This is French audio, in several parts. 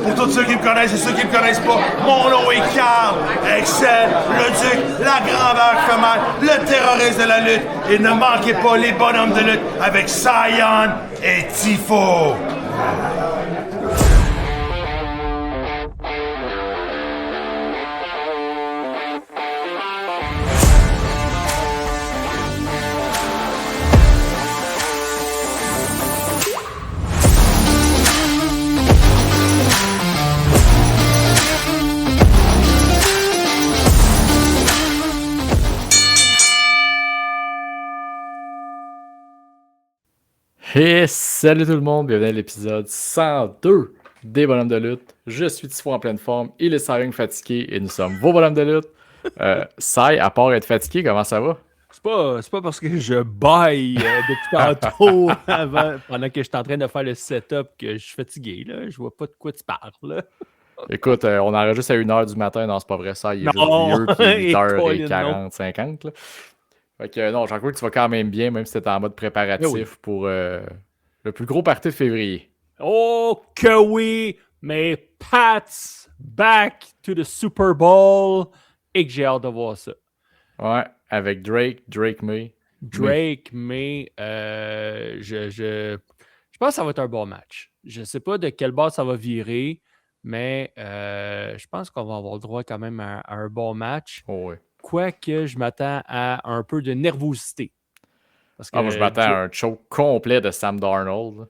Pour tous ceux qui me connaissent et ceux qui me connaissent pas, mon nom est Carl, Excel, le Duc, la grandeur femelle, le terroriste de la lutte. Et ne manquez pas les bonhommes de lutte avec Sion et Tifo. Et salut tout le monde, bienvenue à l'épisode 102 des bonhommes de lutte. Je suis Tifo en pleine forme, il est Cy Young fatigué et nous sommes vos bonhommes de lutte. Cy, à part être fatigué, comment ça va? C'est pas parce que je baille depuis tantôt pendant que je suis en train de faire le setup que je suis fatigué, là. Je vois pas de quoi tu parles, là. Écoute, on enregistre à 1h du matin, non c'est pas vrai ça, il est Non! juste vieux puis il est Colin, 8h40, 50 là. Fait que non, j'en crois que tu vas quand même bien, même si t'es en mode préparatif oui. pour le plus gros party de février. Oh que oui! Mais Pat's back to the Super Bowl et que j'ai hâte de voir ça. Ouais, avec Drake May. Drake, mais je pense que ça va être un bon match. Je sais pas de quel bord ça va virer, mais je pense qu'on va avoir le droit quand même à un bon match. Oh ouais. Quoique je m'attends à un peu de nervosité. Parce que Moi je m'attends à un choke complet de Sam Darnold. Là.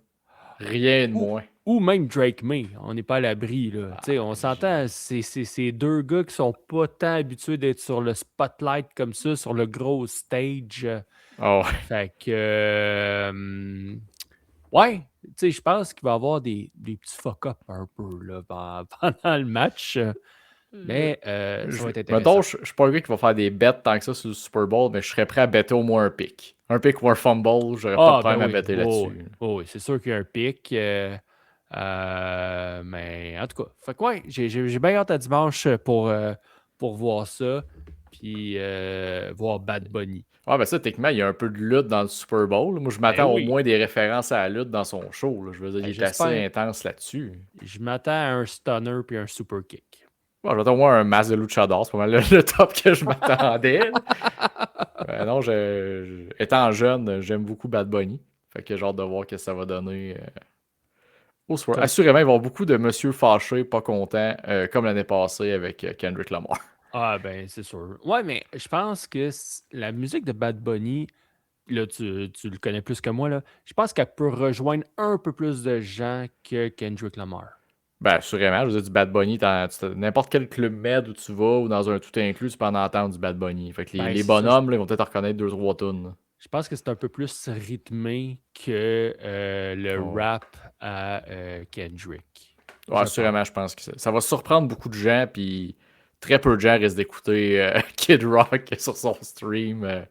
Rien de moins. ou même Drake May, on n'est pas à l'abri. Là. On s'entend, c'est deux gars qui sont pas tant habitués d'être sur le spotlight comme ça, sur le gros stage. Oh. Fait que, ouais, je pense qu'il va y avoir des petits fuck-up un peu là, pendant le match. Mais ça va être intéressant. Mettons, je suis pas un gars qui va faire des bets tant que ça sur le Super Bowl, mais je serais prêt à better au moins un pick. Un pick ou un fumble, j'aurais pas de problème à better là-dessus. Oui, c'est sûr qu'il y a un pic. Mais en tout cas, fait que ouais, j'ai bien hâte à dimanche pour voir ça. Puis voir Bad Bunny. Ouais, ben ça, techniquement, il y a un peu de lutte dans le Super Bowl. Moi, je m'attends au Oui. moins des références à la lutte dans son show. Là. Je veux dire, il est assez intense là-dessus. Je m'attends à un stunner puis un super kick. Bon, je m'attends au moins un Mass de Luchador. C'est pas mal le top que je m'attendais. Non, étant jeune, j'aime beaucoup Bad Bunny. Fait que j'ai hâte de voir ce que ça va donner au soir. Assurément, il va y avoir beaucoup de monsieur fâchés, pas contents, comme l'année passée avec Kendrick Lamar. Ah, ben, c'est sûr. Ouais, mais je pense que la musique de Bad Bunny, là, tu le connais plus que moi, là. Je pense qu'elle peut rejoindre un peu plus de gens que Kendrick Lamar. Ben, assurément, je veux dire, du Bad Bunny, n'importe quel club med où tu vas ou dans un tout inclus, tu peux en entendre du Bad Bunny. Fait que les bonhommes, là, ils vont peut-être reconnaître 2-3 tunes. Je pense que c'est un peu plus rythmé que le rap à Kendrick. Ouais, assurément, je pense que ça va surprendre beaucoup de gens, puis très peu de gens risquent d'écouter Kid Rock sur son stream,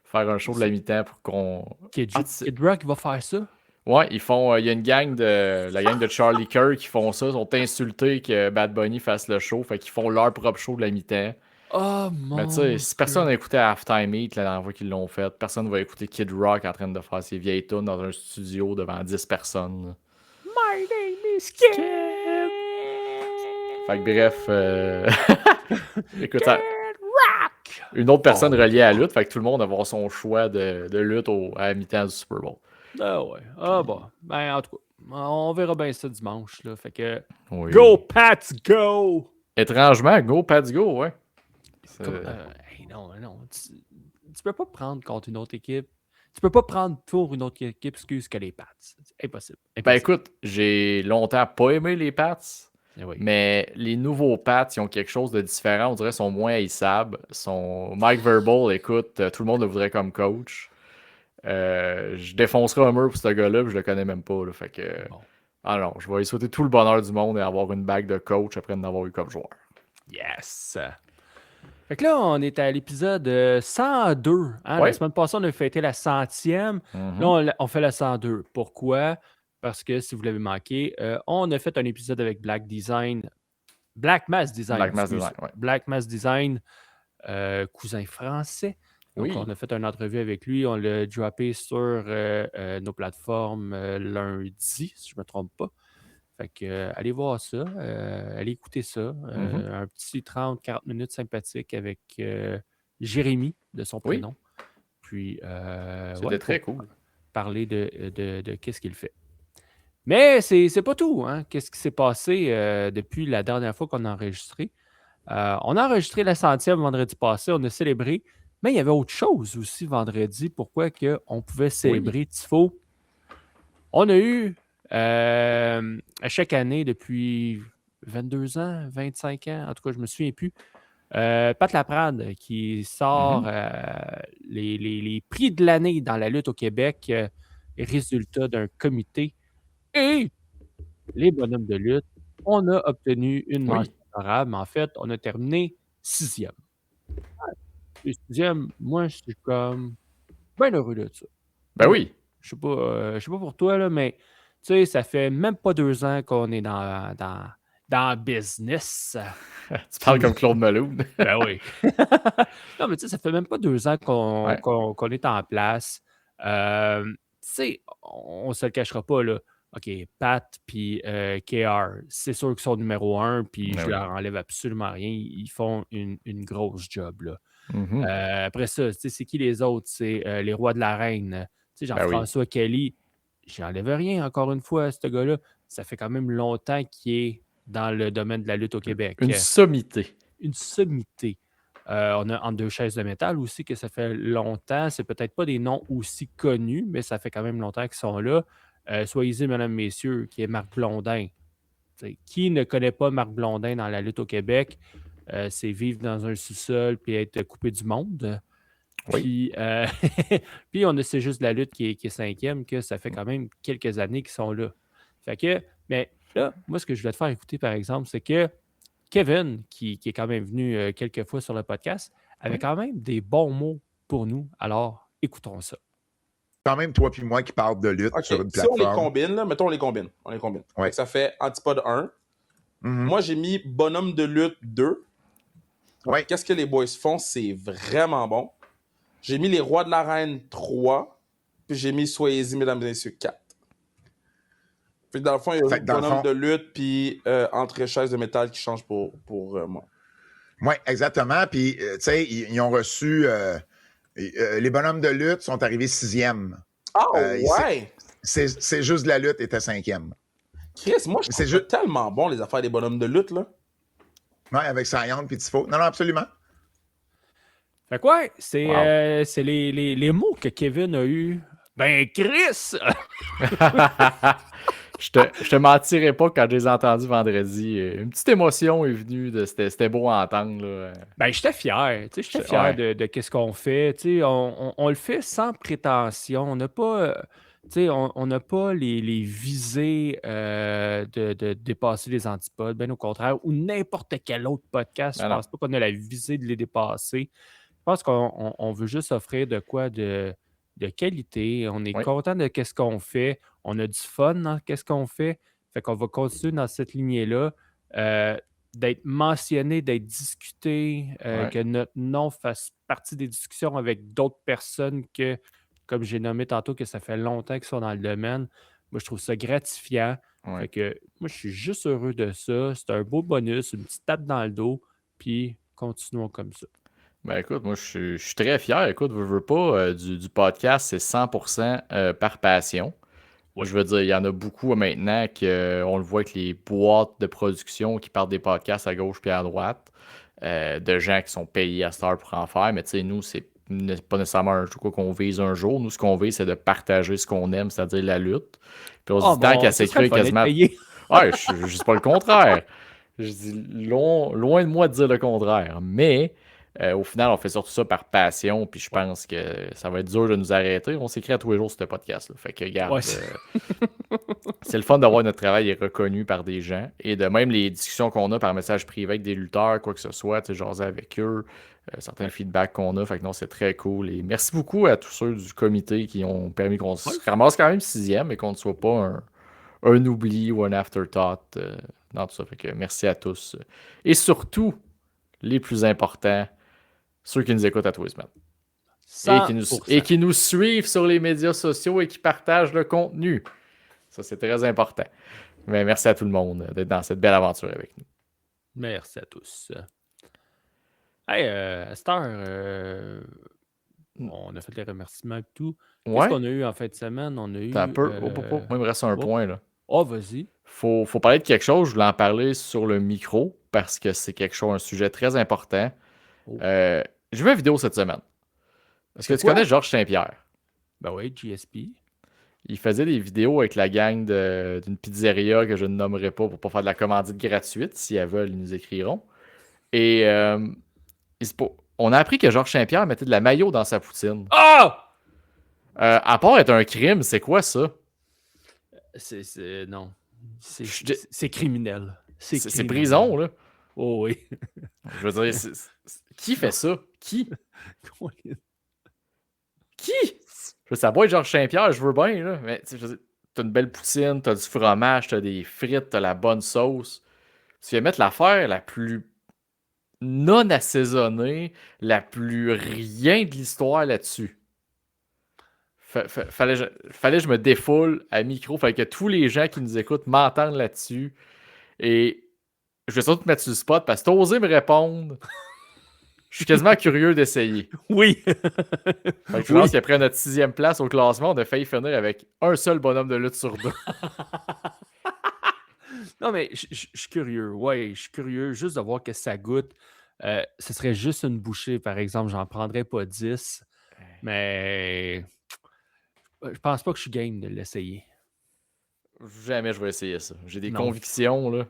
faire un show de la mi-temps pour qu'on... Kid Rock va faire ça? Ouais, ils font. Il y a une gang la gang de Charlie Kirk qui font ça. Ils sont insultés que Bad Bunny fasse le show. Fait qu'ils font leur propre show de la mi-temps. Oh mon Mais tu sais, si personne n'a écouté Halftime Heat la dernière fois qu'ils l'ont fait, personne ne va écouter Kid Rock en train de faire ses vieilles tunes dans un studio devant 10 personnes. My name is Kid! Fait que bref, écoute, ça... une autre personne reliée à la lutte, fait que tout le monde va avoir son choix de lutte à la mi-temps du Super Bowl. Ah ouais. Ah bon. Ben en tout cas, on verra bien ça dimanche. Là. Fait que Oui. Go Pats Go! Étrangement, Go Pats Go, ouais. Non. Tu peux pas prendre contre une autre équipe. Tu peux pas prendre pour une autre équipe, excuse, que les Pats. C'est impossible. Ben écoute, j'ai longtemps pas aimé les Pats. Oui. Mais les nouveaux Pats, ils ont quelque chose de différent. On dirait qu'ils sont moins haïssables. Mike Verbal, écoute, tout le monde le voudrait comme coach. Je défoncerai un mur pour ce gars-là, puis je le connais même pas. Là, fait que... Bon. Ah non, je vais lui souhaiter tout le bonheur du monde et avoir une bague de coach après en avoir eu comme joueur. Yes! Fait que là, on est à l'épisode 102. Hein? Ouais. La semaine passée, on a fêté la 100e. Là, on fait la 102. Pourquoi? Parce que si vous l'avez manqué, on a fait un épisode avec Black Mass Design, cousin français. Donc, on a fait une entrevue avec lui. On l'a droppé sur nos plateformes lundi, si je ne me trompe pas. Fait que, allez voir ça, allez écouter ça. Un petit 30-40 minutes sympathique avec Jérémy, de son Oui. prénom. Puis, C'était très cool. Parler de qu'est-ce qu'il fait. Mais c'est pas tout, hein? Qu'est-ce qui s'est passé depuis la dernière fois qu'on a enregistré? On a enregistré la 100e vendredi passé, on a célébré, mais il y avait autre chose aussi vendredi. Pourquoi on pouvait célébrer Tifo? On a eu, à chaque année depuis 22 ans, 25 ans, en tout cas, je ne me souviens plus, Pat Laprade qui sort les prix de l'année dans la lutte au Québec, résultat d'un comité. Et les bonhommes de lutte, on a obtenu une mention honorable. En fait, on a terminé 6e. Et 6e, moi, je suis comme bien heureux de ça. Ben oui. Je sais pas pour toi, là, mais tu sais, ça fait même pas 2 ans qu'on est dans le business. Tu parles comme Claude Meloune. Ben oui. Non, mais tu sais, ça fait même pas 2 ans qu'on est en place. Tu sais, on se le cachera pas, là. OK, Pat puis KR, c'est sûr qu'ils sont numéro 1, puis je leur enlève absolument rien. Ils font une grosse job, là. Après ça, tu sais, c'est qui les autres? C'est les rois de l'arène. Tu sais, Jean-François Kelly, j'enlève rien, encore une fois, à ce gars-là. Ça fait quand même longtemps qu'il est dans le domaine de la lutte au Québec. Une sommité. Une sommité. On a Entre deux chaises de métal aussi, que ça fait longtemps. C'est peut-être pas des noms aussi connus, mais ça fait quand même longtemps qu'ils sont là. Soyez-y, mesdames, messieurs, qui est Marc Blondin. T'sais, qui ne connaît pas Marc Blondin dans la lutte au Québec? C'est vivre dans un sous-sol puis être coupé du monde. Oui. Puis, puis on a C'est juste la lutte qui est 5e, que ça fait quand même quelques années qu'ils sont là. Fait que, mais là, moi, ce que je voulais te faire écouter, par exemple, c'est que Kevin, qui est quand même venu quelques fois sur le podcast, avait quand même des bons mots pour nous. Alors, écoutons ça. Quand même, toi puis moi qui parle de lutte sur une Si plateforme. on les combine, là, mettons, on les combine. Ouais. Ça fait Antipode 1. Moi, j'ai mis Bonhomme de lutte 2. Ouais. Qu'est-ce que les boys font? C'est vraiment bon. J'ai mis Les Rois de l'Arène 3. Puis j'ai mis Soyez-y, mesdames et messieurs 4. Puis dans le fond, il y a Bonhomme de lutte puis Entre chaises de métal qui change pour moi. Oui, exactement. Puis, tu sais, ils ont reçu... les bonhommes de lutte sont arrivés 6e. Ah, ouais! C'est juste la lutte était 5e. Chris, moi, je trouve tellement bon, les affaires des bonhommes de lutte, là. Oui, avec Saillant puis Tifo. Non, absolument. Fait quoi? C'est les mots que Kevin a eus. Ben, Chris! Je te mentirais pas quand je les ai entendus vendredi. Une petite émotion est venue. C'était beau à entendre. Là. Ben, j'étais fier. J'étais fier de qu'est-ce qu'on fait. On le fait sans prétention. On n'a pas... on n'a pas les visées de dépasser les antipodes, bien au contraire, ou n'importe quel autre podcast. Je pense pas qu'on a la visée de les dépasser. Je pense qu'on veut juste offrir de quoi de qualité. On est content de ce qu'on fait. On a du fun dans ce qu'on fait. Fait qu'on va continuer dans cette lignée-là. D'être mentionné, d'être discuté, que notre nom fasse partie des discussions avec d'autres personnes que, comme j'ai nommé tantôt, que ça fait longtemps qu'ils sont dans le domaine. Moi, je trouve ça gratifiant. Fait que moi, je suis juste heureux de ça. C'est un beau bonus, une petite tape dans le dos, puis continuons comme ça. Ben écoute, moi je suis très fier. Écoute, veux pas, du podcast, c'est 100% par passion. Je veux dire, il y en a beaucoup maintenant qu'on le voit avec les boîtes de production qui partent des podcasts à gauche puis à droite, de gens qui sont payés à cette heure pour en faire. Mais tu sais, nous, c'est pas nécessairement un truc qu'on vise un jour. Nous, ce qu'on vise, c'est de partager ce qu'on aime, c'est-à-dire la lutte. Puis on se dit tant qu'à s'écrire quasiment. Ouais, je dis pas le contraire. Je dis loin de moi de dire le contraire. Mais au final, on fait surtout ça par passion. Puis je pense que ça va être dur de nous arrêter. On s'écrit à tous les jours sur ce podcast-là. Fait que regarde, c'est le fun de voir notre travail est reconnu par des gens. Et de même les discussions qu'on a par message privé avec des lutteurs, quoi que ce soit, tu sais, jaser avec eux, certains feedbacks qu'on a. Fait que non, c'est très cool. Et merci beaucoup à tous ceux du comité qui ont permis qu'on se ramasse quand même 6e et qu'on ne soit pas un oubli ou un afterthought dans tout ça. Fait que merci à tous. Et surtout, les plus importants, ceux qui nous écoutent à tous les semaines. Et qui nous suivent sur les médias sociaux et qui partagent le contenu. Ça, c'est très important. Mais merci à tout le monde d'être dans cette belle aventure avec nous. Merci à tous. Hey, à cette heure, on a fait les remerciements et tout. Qu'est-ce Ouais, qu'on a eu en fin de semaine? On a eu. t'as un peu. Moi, il me reste un point, là. Oh, vas-y. Faut parler de quelque chose. Je voulais en parler sur le micro parce que c'est un sujet très important. Oh. J'ai vu une vidéo cette semaine. Est-ce que tu connais Georges Saint-Pierre? Ben oui, GSP. Il faisait des vidéos avec la gang d'une pizzeria que je ne nommerai pas pour pas faire de la commandite gratuite. S'ils la veulent, ils nous écriront. Et on a appris que Georges Saint-Pierre mettait de la mayo dans sa poutine. Ah! À part être un crime, c'est quoi ça? Non. C'est criminel. C'est criminel. Prison, là. Oh oui. Je veux dire, qui fait ça? Qui? Je veux savoir, Georges Saint-Pierre, je veux bien, là. Mais t'as une belle poutine, t'as du fromage, t'as des frites, t'as la bonne sauce. Tu viens mettre l'affaire la plus non assaisonnée, la plus rien de l'histoire là-dessus. Fallait que je me défoule à micro, fallait que tous les gens qui nous écoutent m'entendent là-dessus. Et je vais surtout te mettre sur le spot parce que t'as osé me répondre. Je suis quasiment curieux d'essayer. Oui. Je pense qu'après notre 6e place au classement, on a failli finir avec un seul bonhomme de lutte sur 2. Non, mais je suis curieux. Ouais, je suis curieux juste de voir que ça goûte. Ce serait juste une bouchée, par exemple. J'en prendrais pas 10. Mais je pense pas que je suis game de l'essayer. Jamais je vais essayer ça. J'ai des convictions, là.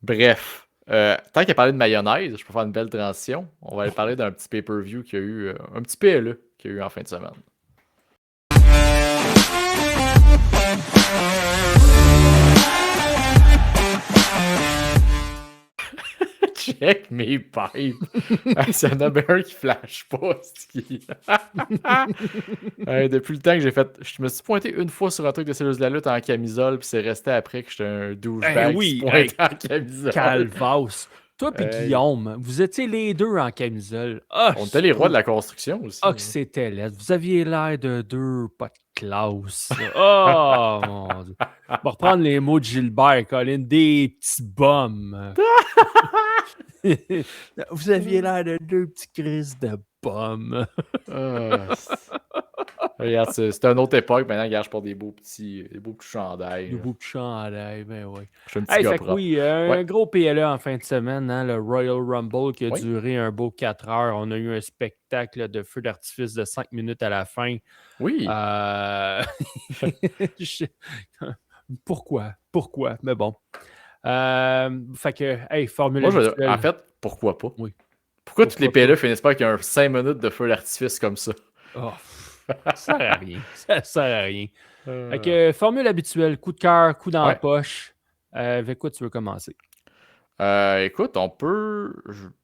Bref. Tant qu'à parler de mayonnaise, je peux faire une belle transition. On va aller parler d'un petit pay-per-view qu'il y a eu, un petit PLE qu'il y a eu en fin de semaine. Check mes pipes. C'est un number qui flash pas. Depuis le temps que j'ai fait. Je me suis pointé une fois sur un truc de cellules de la lutte en camisole, puis c'est resté après que j'étais un douchebag qui se pointait en camisole. Calvasse. Toi et Guillaume, vous étiez les deux en camisole. On était les rois de la construction aussi. Que c'était laid. Vous aviez l'air de deux pas de classe. Oh mon Dieu. On va reprendre les mots de Gilbert, Colin. Des petits bums. Vous aviez l'air de deux petits crises de pommes. Regarde, c'était une autre époque. Maintenant, regarde, je porte des beaux petits chandails. Des beaux petits chandails, ben oui. Je suis un petit gars propre. Oui, un gros PLE en fin de semaine, hein, le Royal Rumble qui a duré un beau 4 heures. On a eu un spectacle de feu d'artifice de 5 minutes à la fin. Oui. Pourquoi? Mais bon. Fait que, hey, formule habituelle. En fait, pourquoi pas? Oui. Pourquoi toutes les PLE finissent pas avec un 5 minutes de feu d'artifice comme ça? Oh, ça sert à rien. Ça sert à rien. Fait que, formule habituelle, coup de cœur, coup dans la poche. Avec quoi tu veux commencer? Écoute, on peut...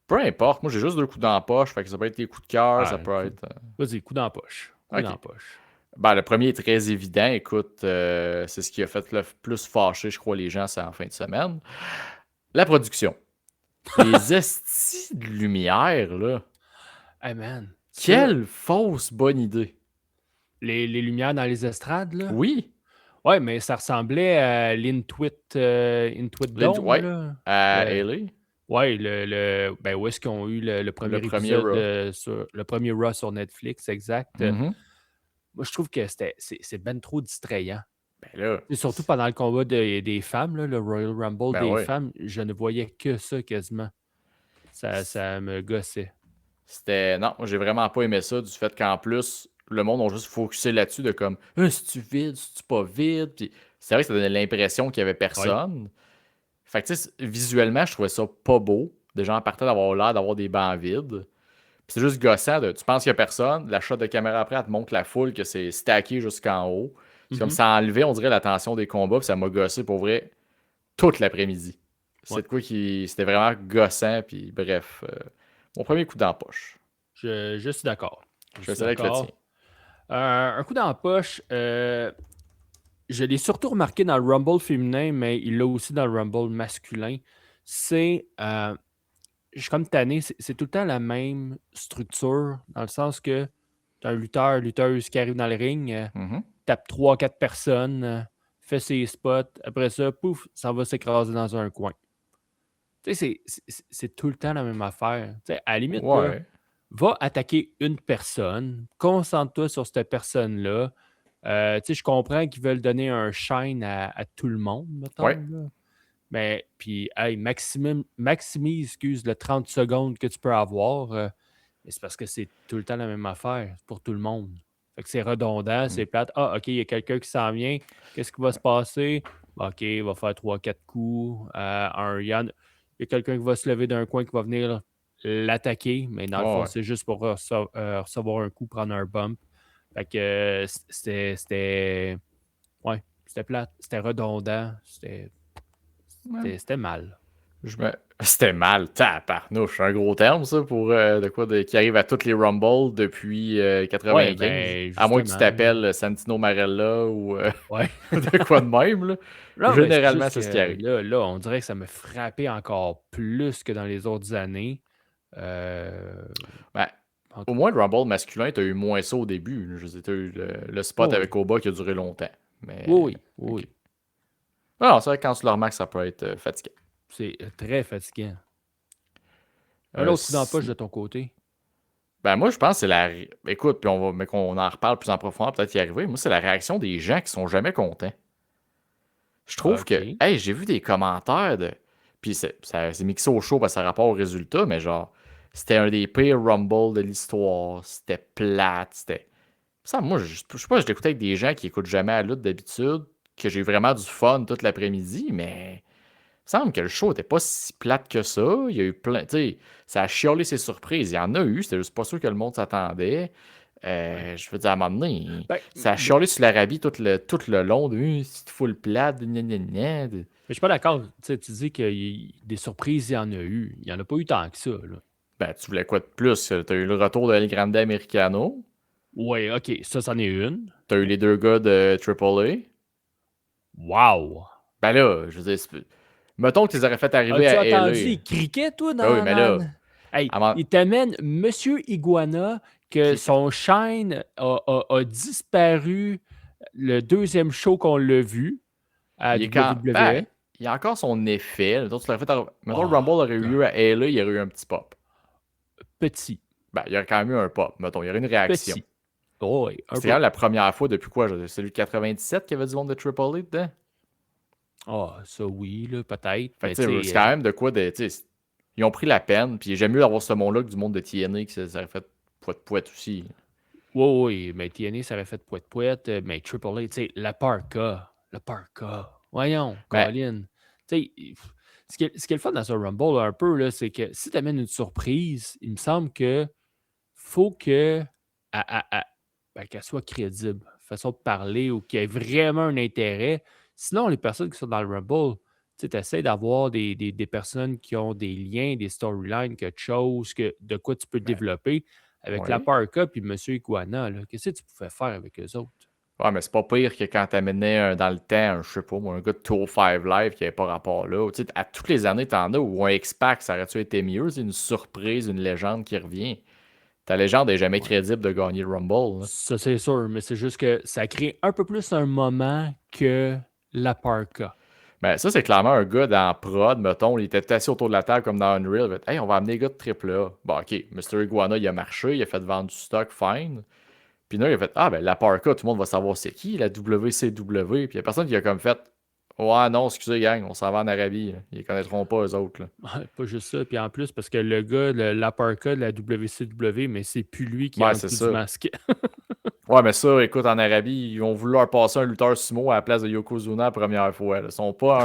Peu importe. Moi, j'ai juste 2 coups dans la poche. Fait que ça peut être des coups de cœur, ça peut être... Vas-y, coup dans la poche. Coup dans la poche. Ben, le premier est très évident. Écoute, c'est ce qui a fait le plus fâcher, je crois, les gens, c'est en fin de semaine. La production. Les estis de lumière, là. Hey man. Quelle fausse bonne idée. Les lumières dans les estrades, là? Oui. Ouais, mais ça ressemblait à l'Intuit Dome, là. À LA. Ouais, ben, où est-ce qu'ils ont eu le premier épisode le premier Raw sur Netflix, exact. Mm-hmm. Moi, je trouve que c'est ben trop distrayant. Ben là, et surtout pendant le combat des femmes, là, le Royal Rumble des femmes, je ne voyais que ça quasiment. Ça me gossait. Non, moi j'ai vraiment pas aimé ça, du fait qu'en plus, le monde a juste focusé là-dessus de comme c'est-tu vide, c'est-tu pas vide? Puis c'est vrai que ça donnait l'impression qu'il y avait personne. Fait que tu sais, visuellement, je trouvais ça pas beau. Des gens partaient d'avoir l'air d'avoir des bancs vides. Puis c'est juste gossant tu penses qu'il y a personne, la shot de caméra après, elle te montre la foule que c'est stacké jusqu'en haut. C'est comme ça enlevait, on dirait, l'attention des combats, puis ça m'a gossé pour vrai toute l'après-midi. C'est de quoi c'était vraiment gossant, puis bref. Mon premier coup dans la poche. Je suis d'accord. Je suis avec le tien. Un coup dans la poche, je l'ai surtout remarqué dans le Rumble féminin, mais il l'a aussi dans le Rumble masculin. C'est, je suis comme tanné, c'est tout le temps la même structure, dans le sens que tu as un lutteuse qui arrive dans le ring, tape 3-4 personnes, fait ses spots. Après ça, pouf, ça va s'écraser dans un coin. Tu sais, c'est tout le temps la même affaire. Tu sais, à la limite, là, Ouais. va attaquer une personne, concentre-toi sur cette personne-là. Tu sais, je comprends qu'ils veulent donner un shine à tout le monde, mettons. Ouais. Là. Mais, puis, hey, maximise, excuse, le 30 secondes que tu peux avoir. Mais c'est parce que c'est tout le temps la même affaire pour tout le monde. Fait que c'est redondant, c'est plate. Ah, OK, il y a quelqu'un qui s'en vient. Qu'est-ce qui va se passer? OK, il va faire 3-4 coups. Il y a quelqu'un qui va se lever d'un coin qui va venir l'attaquer, mais dans le fond, Ouais. c'est juste pour recevoir un coup, prendre un bump. Fait que c'était plate, c'était redondant, c'était mal. C'était mal, tabarnouche, un gros terme, ça, pour qui arrive à toutes les Rumble depuis 95. Ouais, ben, À moins que tu justement. t'appelles Santino Marella ou Ouais. de quoi de même. Là. Non, mais Généralement, juste c'est ce que qui arrive. Là, on dirait que ça me frappait encore plus que dans les autres années. Ben, En au tout moins, le Rumble masculin, tu as eu moins ça au début. Je veux dire, t'as eu le spot Oui. avec Oba qui a duré longtemps. Mais, Oui. Non, c'est vrai que quand tu le remarques, ça peut être fatigant. C'est très fatigant. Un autre coup d'empoche de ton côté. Ben moi, je pense que c'est la... Écoute, puis mais qu'on en reparle plus en profondeur, peut-être y arriver. Moi, c'est la réaction des gens qui sont jamais contents. Je trouve que... Ok. Hey, j'ai vu des commentaires de... Puis c'est mixé au show parce que ça a rapport au résultat, mais genre, c'était un des pires Rumble de l'histoire. C'était plate, c'était... Ça, moi, je sais pas, je l'écoutais avec des gens qui écoutent jamais la lutte d'habitude, que j'ai eu vraiment du fun toute l'après-midi, mais... Il me semble que le show était pas si plate que ça. Il y a eu plein. Tu sais, ça a chiolé ses surprises. Il y en a eu. C'était juste pas sûr que le monde s'attendait. Je veux dire, à un moment donné, Ben, ça a chiolé sur l'Arabie tout le long. C'est full plate. Gna, gna, gna. Mais je suis pas d'accord. Tu sais, tu dis que des surprises, il y en a eu. Il n'y en a pas eu tant que ça. Là. Ben, tu voulais quoi de plus? T'as eu le retour de El Grande Americano. Ouais, OK. Ça, c'en est une. T'as eu les deux gars de AAA. Wow! Ben là, je veux dire, mettons que tu les aurais fait arriver à As-tu entendu LA. les criquets, toi, Ben oui, mais là, Hey, avant- il t'amène Monsieur Iguana, que Puis- son shine a disparu le deuxième show qu'on l'a vu à il est WWE. ben, il a encore son effet. Mettons, mettons, le Oh, Rumble aurait eu lieu à LA, il y aurait eu un petit pop. Petit. Ben, il y aurait quand même eu un pop, mettons. Il y aurait une réaction. Petit. Oh, oui, un C'était peu. quand même la première fois depuis quoi? Celui de 97 qu'il y avait du monde de AAA dedans? Ah, ça oui, là, peut-être. Fait Mais que, tu sais, tu c'est sais, quand même de quoi de. Ils ont pris la peine, puis j'aime mieux avoir ce monde-là que du monde de TNA qui s'aurait fait poète aussi. oui, mais TNA, ça aurait fait poète, mais AAA, tu sais, la Parka. Voyons, Ben- Colin. Tu sais, ce qui est le fun dans ce Rumble, là, un peu, là, c'est que si tu amènes une surprise, il me semble que faut que qu'elle soit crédible, façon de parler, ou qu'il y ait vraiment un intérêt. Sinon, les personnes qui sont dans le Rumble, tu essaies d'avoir des personnes qui ont des liens, des storylines, quelque chose, de quoi tu peux développer. Avec la ouais. Parka puis M. Iguana, là, qu'est-ce que tu pouvais faire avec eux autres? Ouais, mais c'est pas pire que quand t'amenais dans le temps, je sais pas, moi, un gars de Tour 5 Live qui avait pas rapport là. Tu sais, à toutes les années, t'en as, ou un X-Pac, ça aurait-tu été mieux? C'est une surprise, une légende qui revient. Ta légende est jamais crédible de gagner le Rumble. Là. Ça, c'est sûr, mais c'est juste que ça crée un peu plus un moment que la Parka. Ben, ça, c'est clairement un gars dans prod, mettons. Il était assis autour de la table comme dans Unreal. Il fait, hey, on va amener les gars de AAA. Bon, OK, Mr. Iguana, il a marché, il a fait vendre du stock, fine. Puis là, il a fait, ah, ben, la Parka, tout le monde va savoir c'est qui, la WCW. Puis il y a personne qui a comme fait, ouais, non, excusez, gang, on s'en va en Arabie. Là. Ils connaîtront pas, eux autres. Là. Pas juste ça, puis en plus, parce que le gars, la Parka de la WCW, mais c'est plus lui qui est Ouais, en c'est dessous ça. du masque. Ouais, mais ça, écoute, en Arabie, ils ont voulu leur passer un lutteur sumo à la place de Yokozuna la première fois. Là. Ils sont pas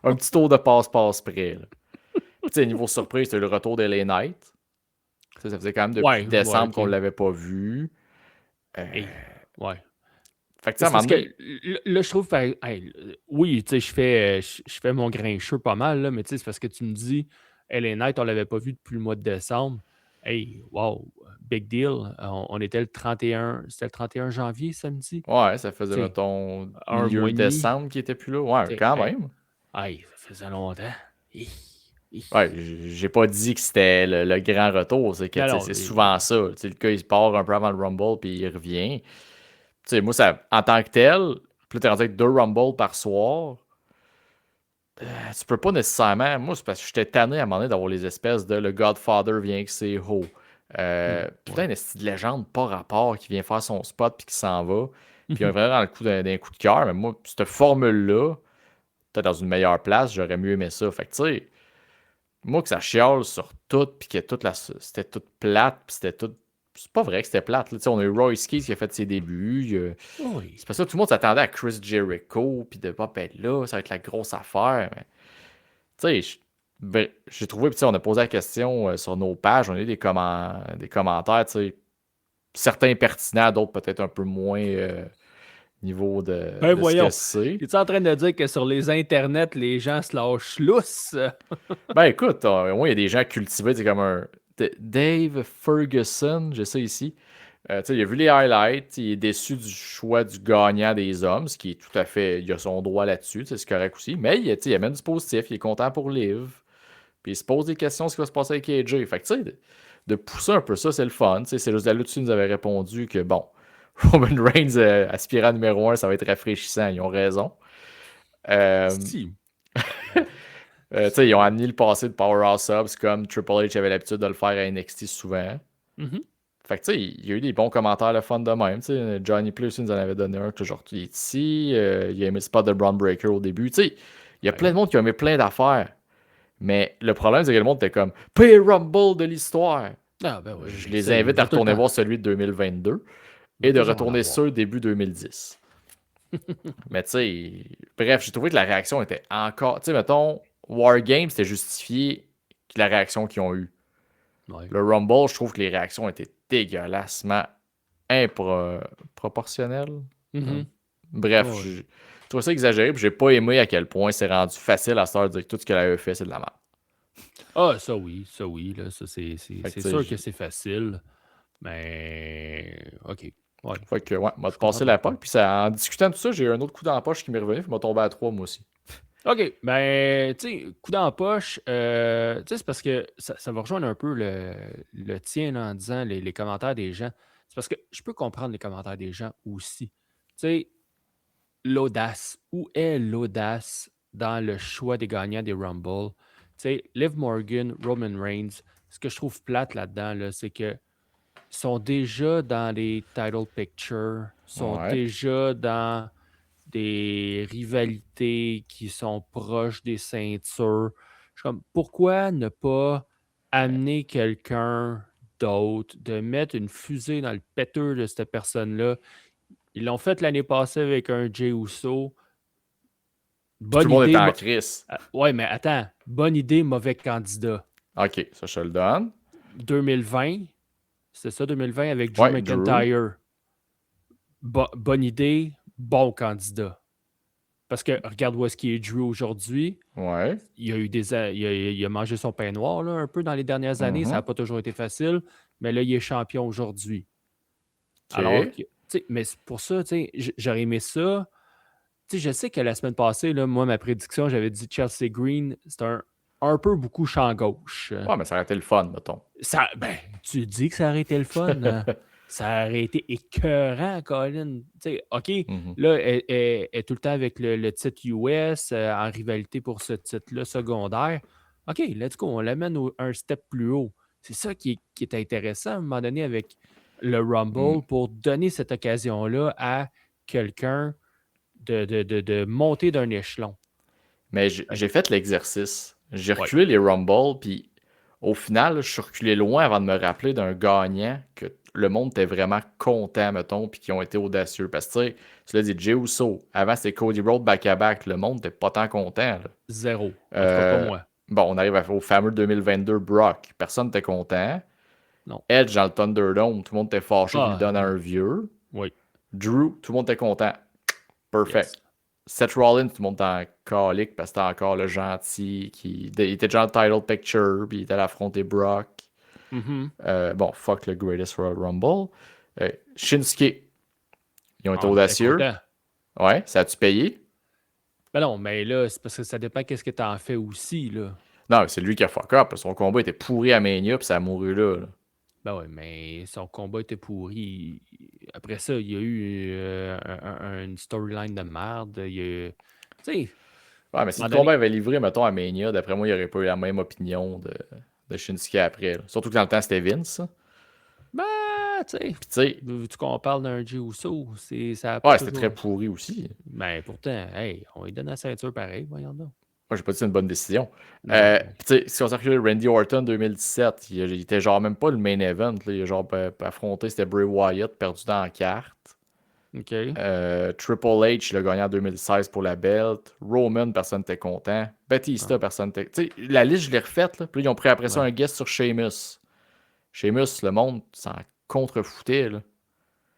un petit tour de passe-passe près. Là. Puis, tu sais, niveau surprise, c'était le retour de LA Knight. Ça faisait quand même depuis décembre ok. qu'on l'avait pas vu. Ouais. Fait que, tu sais, à un C'est parce moment donné- que là, je trouve, oui, tu sais, je fais mon grincheux pas mal, là, mais tu sais, c'est parce que tu me dis, LA Knight, on l'avait pas vu depuis le mois de décembre. Hey, wow, big deal. On était le 31, c'était le 31 janvier, samedi. Ouais, ça faisait, T'sais, mettons, un milieu mois et demi. décembre qui était plus là. Ouais, T'sais, quand hey. même. Hey, ça faisait longtemps. Ouais, j'ai pas dit que c'était le grand retour. C'est que Non, tu sais, non, c'est mais- souvent ça. Tu sais, le gars, il part un peu avant le Rumble puis il revient. Tu sais, moi, ça, en tant que tel, Puis là, t'es rendu avec 2 Rumble par soir. Tu peux pas nécessairement. Moi, c'est parce que j'étais tanné à un moment donné d'avoir les espèces de le Godfather vient avec ses hauts. Putain, une esti de légende pas rapport qui vient faire son spot puis qui s'en va. Puis il a vraiment le coup d'un coup de cœur. Mais moi, cette formule-là, peut-être dans une meilleure place, j'aurais mieux aimé ça. Fait que tu sais, moi que ça chiale sur tout, puis que c'était tout plate, puis c'était tout. C'est pas vrai que c'était plate. Là. On a eu Royce Keys qui a fait ses débuts. Oui. C'est pas ça, tout le monde s'attendait à Chris Jericho, puis de pas être là, ça va être la grosse affaire. Mais, tu sais, j'ai trouvé, puis on a posé la question sur nos pages, on a eu des commentaires, tu sais, certains pertinents, d'autres peut-être un peu moins niveau de voyons. ce que c'est. Es-tu en train de dire que sur les internets, les gens se lâchent lousse? Ben écoute, au moins il y a des gens cultivés, c'est comme un Dave Ferguson, j'ai ça ici. Il a vu les highlights, il est déçu du choix du gagnant des hommes, ce qui est tout à fait, il a son droit là-dessus, c'est correct aussi. Mais il amène du positif, il est content pour Liv. Puis il se pose des questions sur ce qui va se passer avec AJ. Fait que tu sais, de pousser un peu ça, c'est le fun. C'est juste là dessus nous avait répondu que bon, Roman Reigns aspirant numéro 1, ça va être rafraîchissant. Ils ont raison. Si. Ils ont amené le passé de Powerhouse Subs comme Triple H avait l'habitude de le faire à NXT souvent. Fait que il y a eu des bons commentaires, le fun de même. Johnny Plus nous en avait donné un, toujours il est ici. Il a aimé le spot de Braun Breaker au début. Il y a plein de monde qui a aimé plein d'affaires. Mais le problème, c'est que le monde était comme Pire Rumble de l'histoire. Ah, ben oui, je les invite à retourner voir celui de 2022 et de retourner ceux début 2010. Mais tu sais, bref, j'ai trouvé que la réaction était encore. Tu sais, mettons, Wargame, c'était justifié la réaction qu'ils ont eue. Ouais. Le Rumble, je trouve que les réactions étaient dégueulassement proportionnelles. Bref, je trouve ça exagéré, puis j'ai pas aimé à quel point c'est rendu facile à se faire dire que tout ce qu'elle avait fait, c'est de la merde. Ah, ça oui. Là, ça, c'est sûr que c'est facile. Mais OK. Ouais. Fait que, ouais, m'a passé la poche. Puis en discutant de tout ça, j'ai eu un autre coup dans la poche qui m'est revenu, puis m'a tombé à 3 moi aussi. OK. Ben, tu sais, coup dans la poche, tu sais, c'est parce que ça va rejoindre un peu le tien là, en disant les commentaires des gens. C'est parce que je peux comprendre les commentaires des gens aussi. Tu sais, l'audace. Où est l'audace dans le choix des gagnants des Rumble? Tu sais, Liv Morgan, Roman Reigns, ce que je trouve plate là-dedans, là, c'est que sont déjà dans les title pictures, sont déjà dans des rivalités qui sont proches des ceintures. Je suis comme, pourquoi ne pas amener quelqu'un d'autre, de mettre une fusée dans le péteur de cette personne-là? Ils l'ont fait l'année passée avec un Jey Uso. Bonne tout le monde est en crise. Ouais, mais attends. Bonne idée, mauvais candidat. OK, ça, je te le donne. 2020, c'est ça, 2020 avec Drew McIntyre. Bonne idée, bon candidat. Parce que regarde où est-ce qu'il est Drew aujourd'hui. Ouais. Il a mangé son pain noir là, un peu dans les dernières années. Ça n'a pas toujours été facile. Mais là, il est champion aujourd'hui. Okay. Alors, mais pour ça, j'aurais aimé ça. Je sais que la semaine passée, là, moi, ma prédiction, j'avais dit Chelsea Green, c'est un peu beaucoup champ gauche. Ouais, mais ça aurait été le fun, mettons. Tu dis que ça aurait été le fun. Ça aurait été écœurant, Colin. OK, là, elle est tout le temps avec le titre US en rivalité pour ce titre-là secondaire. OK, let's go, on l'amène un step plus haut. C'est ça qui est intéressant à un moment donné avec le Rumble pour donner cette occasion-là à quelqu'un de monter d'un échelon. Mais j'ai fait l'exercice. J'ai reculé les Rumble, puis au final, je suis reculé loin avant de me rappeler d'un gagnant que le monde était vraiment content, mettons, puis qui ont été audacieux. Parce que, tu l'as dit, Jey Uso, avant c'était Cody Rhodes back-à-back, le monde n'était pas tant content. Là. Zéro. En tout cas, pas moi. Bon, on arrive au fameux 2022 Brock. Personne n'était content. Non. Edge dans le Thunderdome, tout le monde était fâché qu'il donne à un vieux. Oui. Drew, tout le monde était content. Perfect. Yes. Seth Rollins, tout le monde était en calique parce que c'était encore le gentil il était déjà dans le title picture, puis il était allé affronter Brock. Bon, fuck le Greatest Royal Rumble. Shinsuke, ils ont été audacieux. Ouais, ça a-tu payé? Ben non, mais là, c'est parce que ça dépend qu'est-ce que tu en fais aussi, là. Non, c'est lui qui a fuck up. Son combat était pourri à Mania, puis ça a mouru là. Ben ouais, mais son combat était pourri. Après ça, il y a eu une storyline de merde. Il y a eu... Tu sais, Ouais, mais si à un le moment combat donné... avait livré, mettons, à Mania, d'après moi, il n'y aurait pas eu la même opinion de Shinsuke après. Là. Surtout que dans le temps, c'était Vince. Hein. Ben, tu sais, Puis tu sais, veux-tu qu'on parle d'un Jey Uso? Ça a pas ouais, c'était très toujours... pourri aussi. Ben, pourtant, hey, on lui donne la ceinture pareil, voyons donc. Moi, j'ai pas dit que c'est une bonne décision. Non. Puis tu sais, si on s'est reculé, Randy Orton 2017, il était genre même pas le main event. Là. Il a genre affronté, c'était Bray Wyatt, perdu dans la carte. OK. Triple H, il a gagné en 2016 pour la belt. Roman, personne n'était content. Batista, personne n'était... Tu sais, la liste, je l'ai refaite. Là. Puis là, ils ont pris après ça Ouais. un guest sur Sheamus. Sheamus, le monde s'en contrefoutait. Là.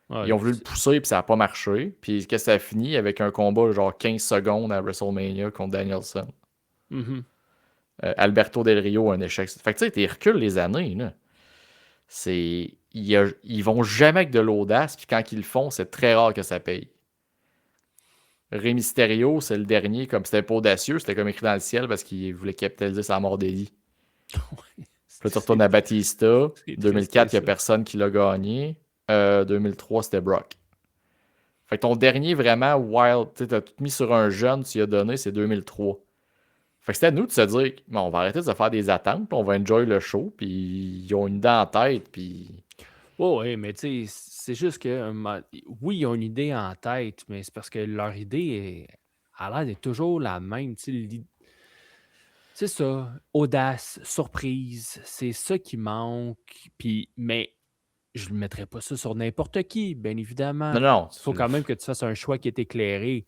Ouais, Ils ont voulu le pousser, puis ça n'a pas marché. Puis qu'est-ce que ça a fini avec un combat genre 15 secondes à WrestleMania contre Danielson. mhm. Alberto Del Rio, un échec. Fait que tu sais, t'es recules les années. Là. C'est... Ils vont jamais avec de l'audace, puis quand ils le font, c'est très rare que ça paye. Rey Mysterio, c'est le dernier, comme c'était pas audacieux, c'était comme écrit dans le ciel parce qu'il voulait capitaliser sa mort d'Eli. Puis là, tu retournes à Batista. C'est 2004, il n'y a triste, ça. personne qui l'a gagné. 2003, c'était Brock. Fait que ton dernier vraiment wild, tu as tout mis sur un jeune, tu y as donné, c'est 2003. Fait que c'était à nous de se dire, bon, on va arrêter de se faire des attentes, puis on va enjoy le show, puis ils ont une idée en tête, puis... Oh, oui, mais tu sais, c'est juste que, oui, ils ont une idée en tête, mais c'est parce que leur idée a l'air d'être toujours la même. Tu sais, c'est ça, audace, surprise, c'est ça qui manque. Puis, mais je ne mettrais pas ça sur n'importe qui, bien évidemment. Non, non, Il faut quand même que tu fasses un choix qui est éclairé.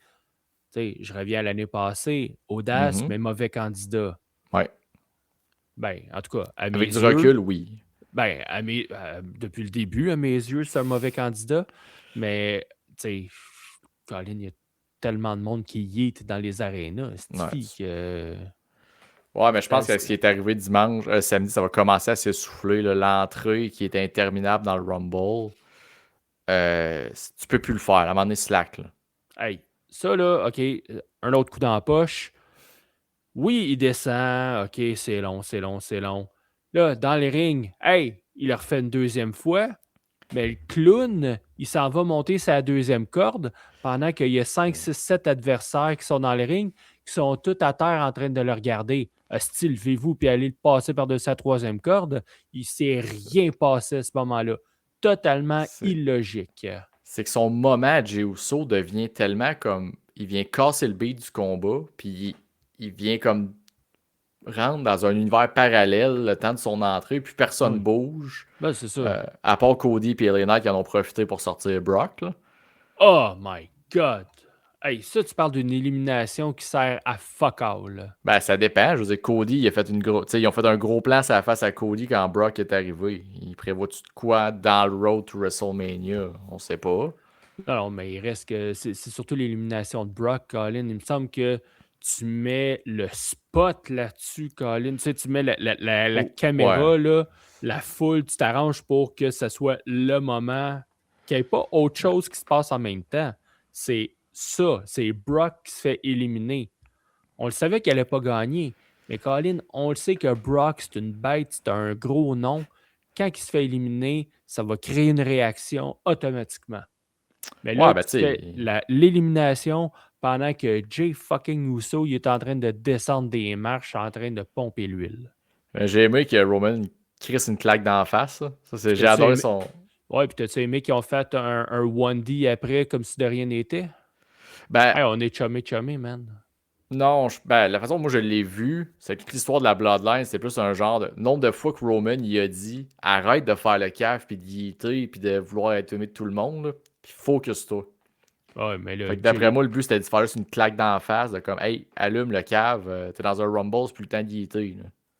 Tu sais, je reviens à l'année passée, audace, Mhm. mais mauvais candidat. Ouais. Ben, en tout cas, à mes Avec du yeux, recul, oui. ben, depuis le début, à mes yeux, c'est un mauvais candidat. Mais, tu sais, Colin, il y a tellement de monde qui y est dans les arénas. Ouais. Que, Ouais, mais je pense que c'est- ce qui est arrivé dimanche, samedi, ça va commencer à s'essouffler. Là. L'entrée qui est interminable dans le Rumble, tu peux plus le faire. À un moment donné, slack. Là. hey, ça là, OK, un autre coup dans la poche. Oui, il descend. OK, c'est long, c'est long, c'est long. Là, dans les rings, hey, il le refait une deuxième fois. Mais le clown, il s'en va monter sa deuxième corde pendant qu'il y a 5, 6, 7 adversaires qui sont dans le ring, qui sont tous à terre en train de le regarder. Style, levez-vous puis allez le passer par-dessus sa troisième corde. Il ne s'est rien passé à ce moment-là. Totalement illogique. C'est que son moment, Jey Uso, devient tellement comme... Il vient casser le beat du combat, puis il vient comme rentre dans un univers parallèle le temps de son entrée, puis personne bouge. Ben, c'est ça. À part Cody et LA Knight qui en ont profité pour sortir Brock. Là. Oh my God! Hey, ça, tu parles d'une élimination qui sert à fuck all. Ben, ça dépend. Je veux dire, Cody, il a fait ils ont fait un gros plan sur la face à Cody quand Brock est arrivé. Il prévoit-tu de quoi dans le road to WrestleMania? On sait pas. Non, mais il reste que c'est surtout l'élimination de Brock, Colin. Il me semble que tu mets le spot là-dessus, Colin. Tu sais, tu mets la caméra, là, la foule, tu t'arranges pour que ce soit le moment, qu'il n'y ait pas autre chose qui se passe en même temps. C'est ça, c'est Brock qui se fait éliminer. On le savait qu'il n'allait pas gagner, mais Colin, on le sait que Brock, c'est une bête, c'est un gros nom. Quand il se fait éliminer, ça va créer une réaction automatiquement. Mais là, ben, tu fais l'élimination pendant que Jey fucking Uso il est en train de descendre des marches en train de pomper l'huile. J'ai aimé que Roman crisse une claque d'en face. Ça, j'ai adoré son... Ouais, puis t'as-tu aimé qu'ils ont fait un 1D après comme si de rien n'était? Ben, hey, on est chumé, man. non, la façon dont moi je l'ai vu, c'est que toute l'histoire de la Bloodline, c'est plus un genre de nombre de fois que Roman il a dit arrête de faire le caf puis de guiter puis de vouloir être aimé de tout le monde, là, puis focus-toi. Ouais, mais là, Fait que d'après moi, le but c'était de faire juste une claque d'en face, de comme hey, allume le cave, t'es dans un Rumble, c'est plus le temps de guiter.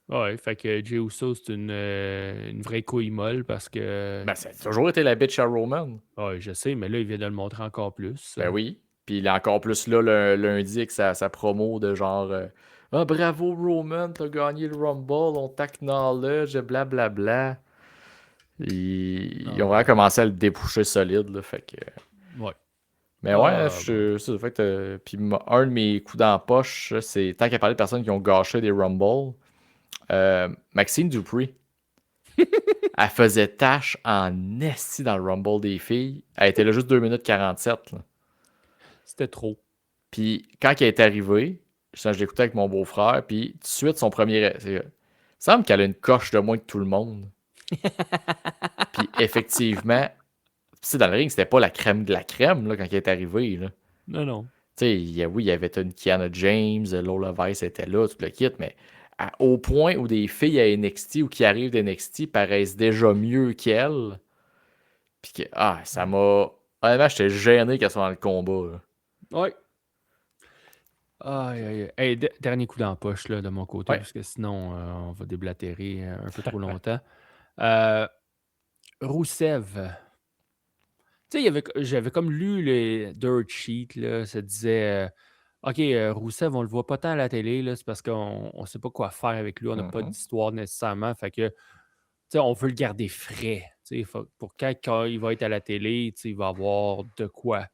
Ouais, fait que Jey Uso, c'est une vraie couille molle parce que. Ben, ça a toujours été la bitch à Roman. Ouais, je sais, mais là, il vient de le montrer encore plus. Ben oui. Puis il est encore plus là le lundi avec sa promo de genre ah, bravo Roman, t'as gagné le Rumble, on t'acknowledge, blablabla. Ils ont vraiment commencé à le déboucher solide, là, fait que... Ouais. Mais ouais, ça fait que... Puis un de mes coups dans la poche, c'est tant qu'à parler de personnes qui ont gâché des Rumble, Maxine Dupree. Elle faisait tâche en esti dans le Rumble des filles. Elle était là juste 2 minutes 47. Là. C'était trop. Puis quand elle est arrivée, je l'écoutais avec mon beau-frère, puis tout de suite, son premier... Il semble qu'elle a une coche de moins que tout le monde. Puis effectivement, dans le ring, c'était pas la crème de la crème là, quand elle est arrivée. Là. Non. Tu sais, oui, il y avait une Kiana James, Lola Vice était là, tout le kit, mais au point où des filles à NXT ou qui arrivent d'NXT paraissent déjà mieux qu'elles, puis que, ça m'a... Honnêtement, j'étais gêné qu'elles soient dans le combat. Là. Ouais. Aïe. Hey, dernier coup dans la poche là, de mon côté, Ouais. parce que sinon, on va déblatérer un peu trop longtemps. Roussev. Tu sais, j'avais comme lu les dirt sheet, là, ça disait OK, Roussev, on le voit pas tant à la télé, là, c'est parce qu'on ne sait pas quoi faire avec lui, on n'a pas d'histoire nécessairement, fait que, tu sais, on veut le garder frais, tu sais, pour quand il va être à la télé, tu sais, il va avoir de quoi.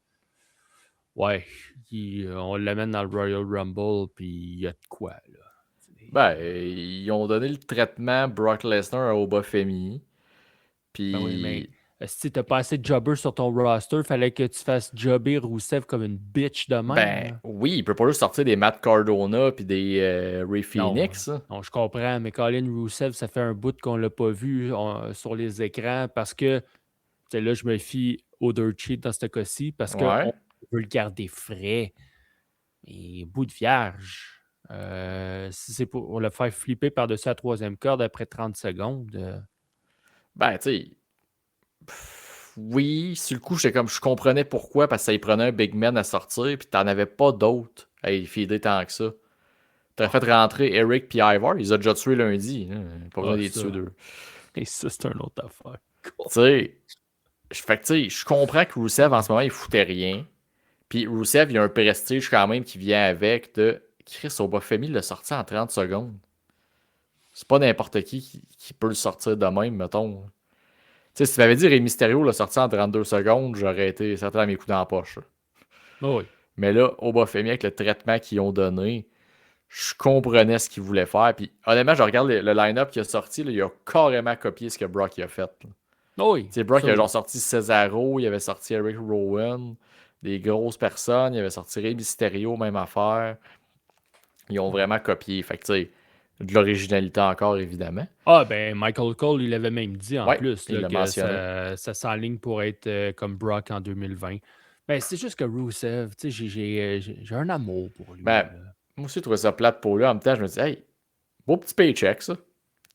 Ouais, on l'amène dans le Royal Rumble, puis il y a de quoi, là. Ben, ils ont donné le traitement Brock Lesnar à Obafemi. Puis... Ben oui, mais si t'as pas assez de jobbers sur ton roster, fallait que tu fasses jobber Roussev comme une bitch de même. Ben oui, il peut pas juste sortir des Matt Cardona puis des Ray Phoenix. Non, je comprends, mais Colin Roussev, ça fait un bout qu'on l'a pas vu sur les écrans parce que, là, je me fie au dirt sheet dans ce cas-ci parce qu'on veut le garder frais. Et bout de vierge. Si c'est pour le faire flipper par-dessus la troisième corde après 30 secondes. Ben, tu sais. Oui, sur le coup, je comprenais pourquoi, parce que ça y prenait un big man à sortir, puis t'en avais pas d'autres à y feeder tant que ça. T'aurais fait rentrer Eric puis Ivar, ils ont déjà tué lundi. Hein. Pas besoin d'être tués d'eux. Et ça, c'est un autre affaire. Tu sais, je comprends que Roussev, en ce moment, il foutait rien. Puis Roussev, il y a un prestige quand même qui vient avec de Chris Obafemi l'a sorti en 30 secondes. C'est pas n'importe qui peut le sortir de même, mettons. Tu sais, si tu m'avais dit Rey Mysterio l'a sorti en 32 secondes, j'aurais été certain à mes coups dans la poche. Oui. Mais là, Obafemi, avec le traitement qu'ils ont donné, je comprenais ce qu'ils voulaient faire. Puis honnêtement, je regarde le line-up qui a sorti, là, il a carrément copié ce que Brock a fait. Oui. Tu sais, Brock, il a genre sorti Cesaro, il avait sorti Eric Rowan, des grosses personnes, il avait sorti Rey Mysterio, même affaire. Ils ont vraiment copié. Fait que tu sais, de l'originalité encore, évidemment. Ah, ben Michael Cole, il l'avait même dit en plus il là, l'a que mentionné. ça s'enligne pour être comme Brock en 2020. Ben, c'est juste que Rusev, tu sais, j'ai un amour pour lui. Ben, moi aussi, je trouvais ça plate pour lui. En même temps, je me dis, hey, beau petit paycheck, ça. Tu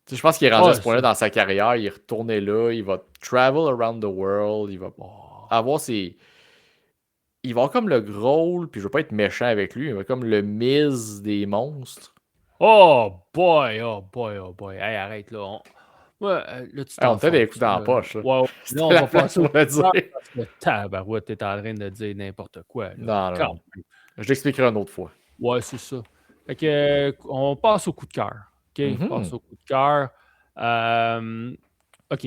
sais, je pense qu'il est rendu à ce point-là dans sa carrière. Il est retourné là. Il va travel around the world. Il va avoir ses. Il va avoir comme le Grohl, puis je veux pas être méchant avec lui, il va comme le Miz des monstres. Oh boy. Hey, arrête là. Ouais, là, tu on t'a des coups dans la poche. Là. Ouais, là, on va passer au dire. Tabarouette, t'es en train de dire n'importe quoi. Là. Non. Je l'expliquerai une autre fois. Ouais, c'est ça. Fait que, on passe au coup de cœur. OK? On passe au coup de cœur. OK.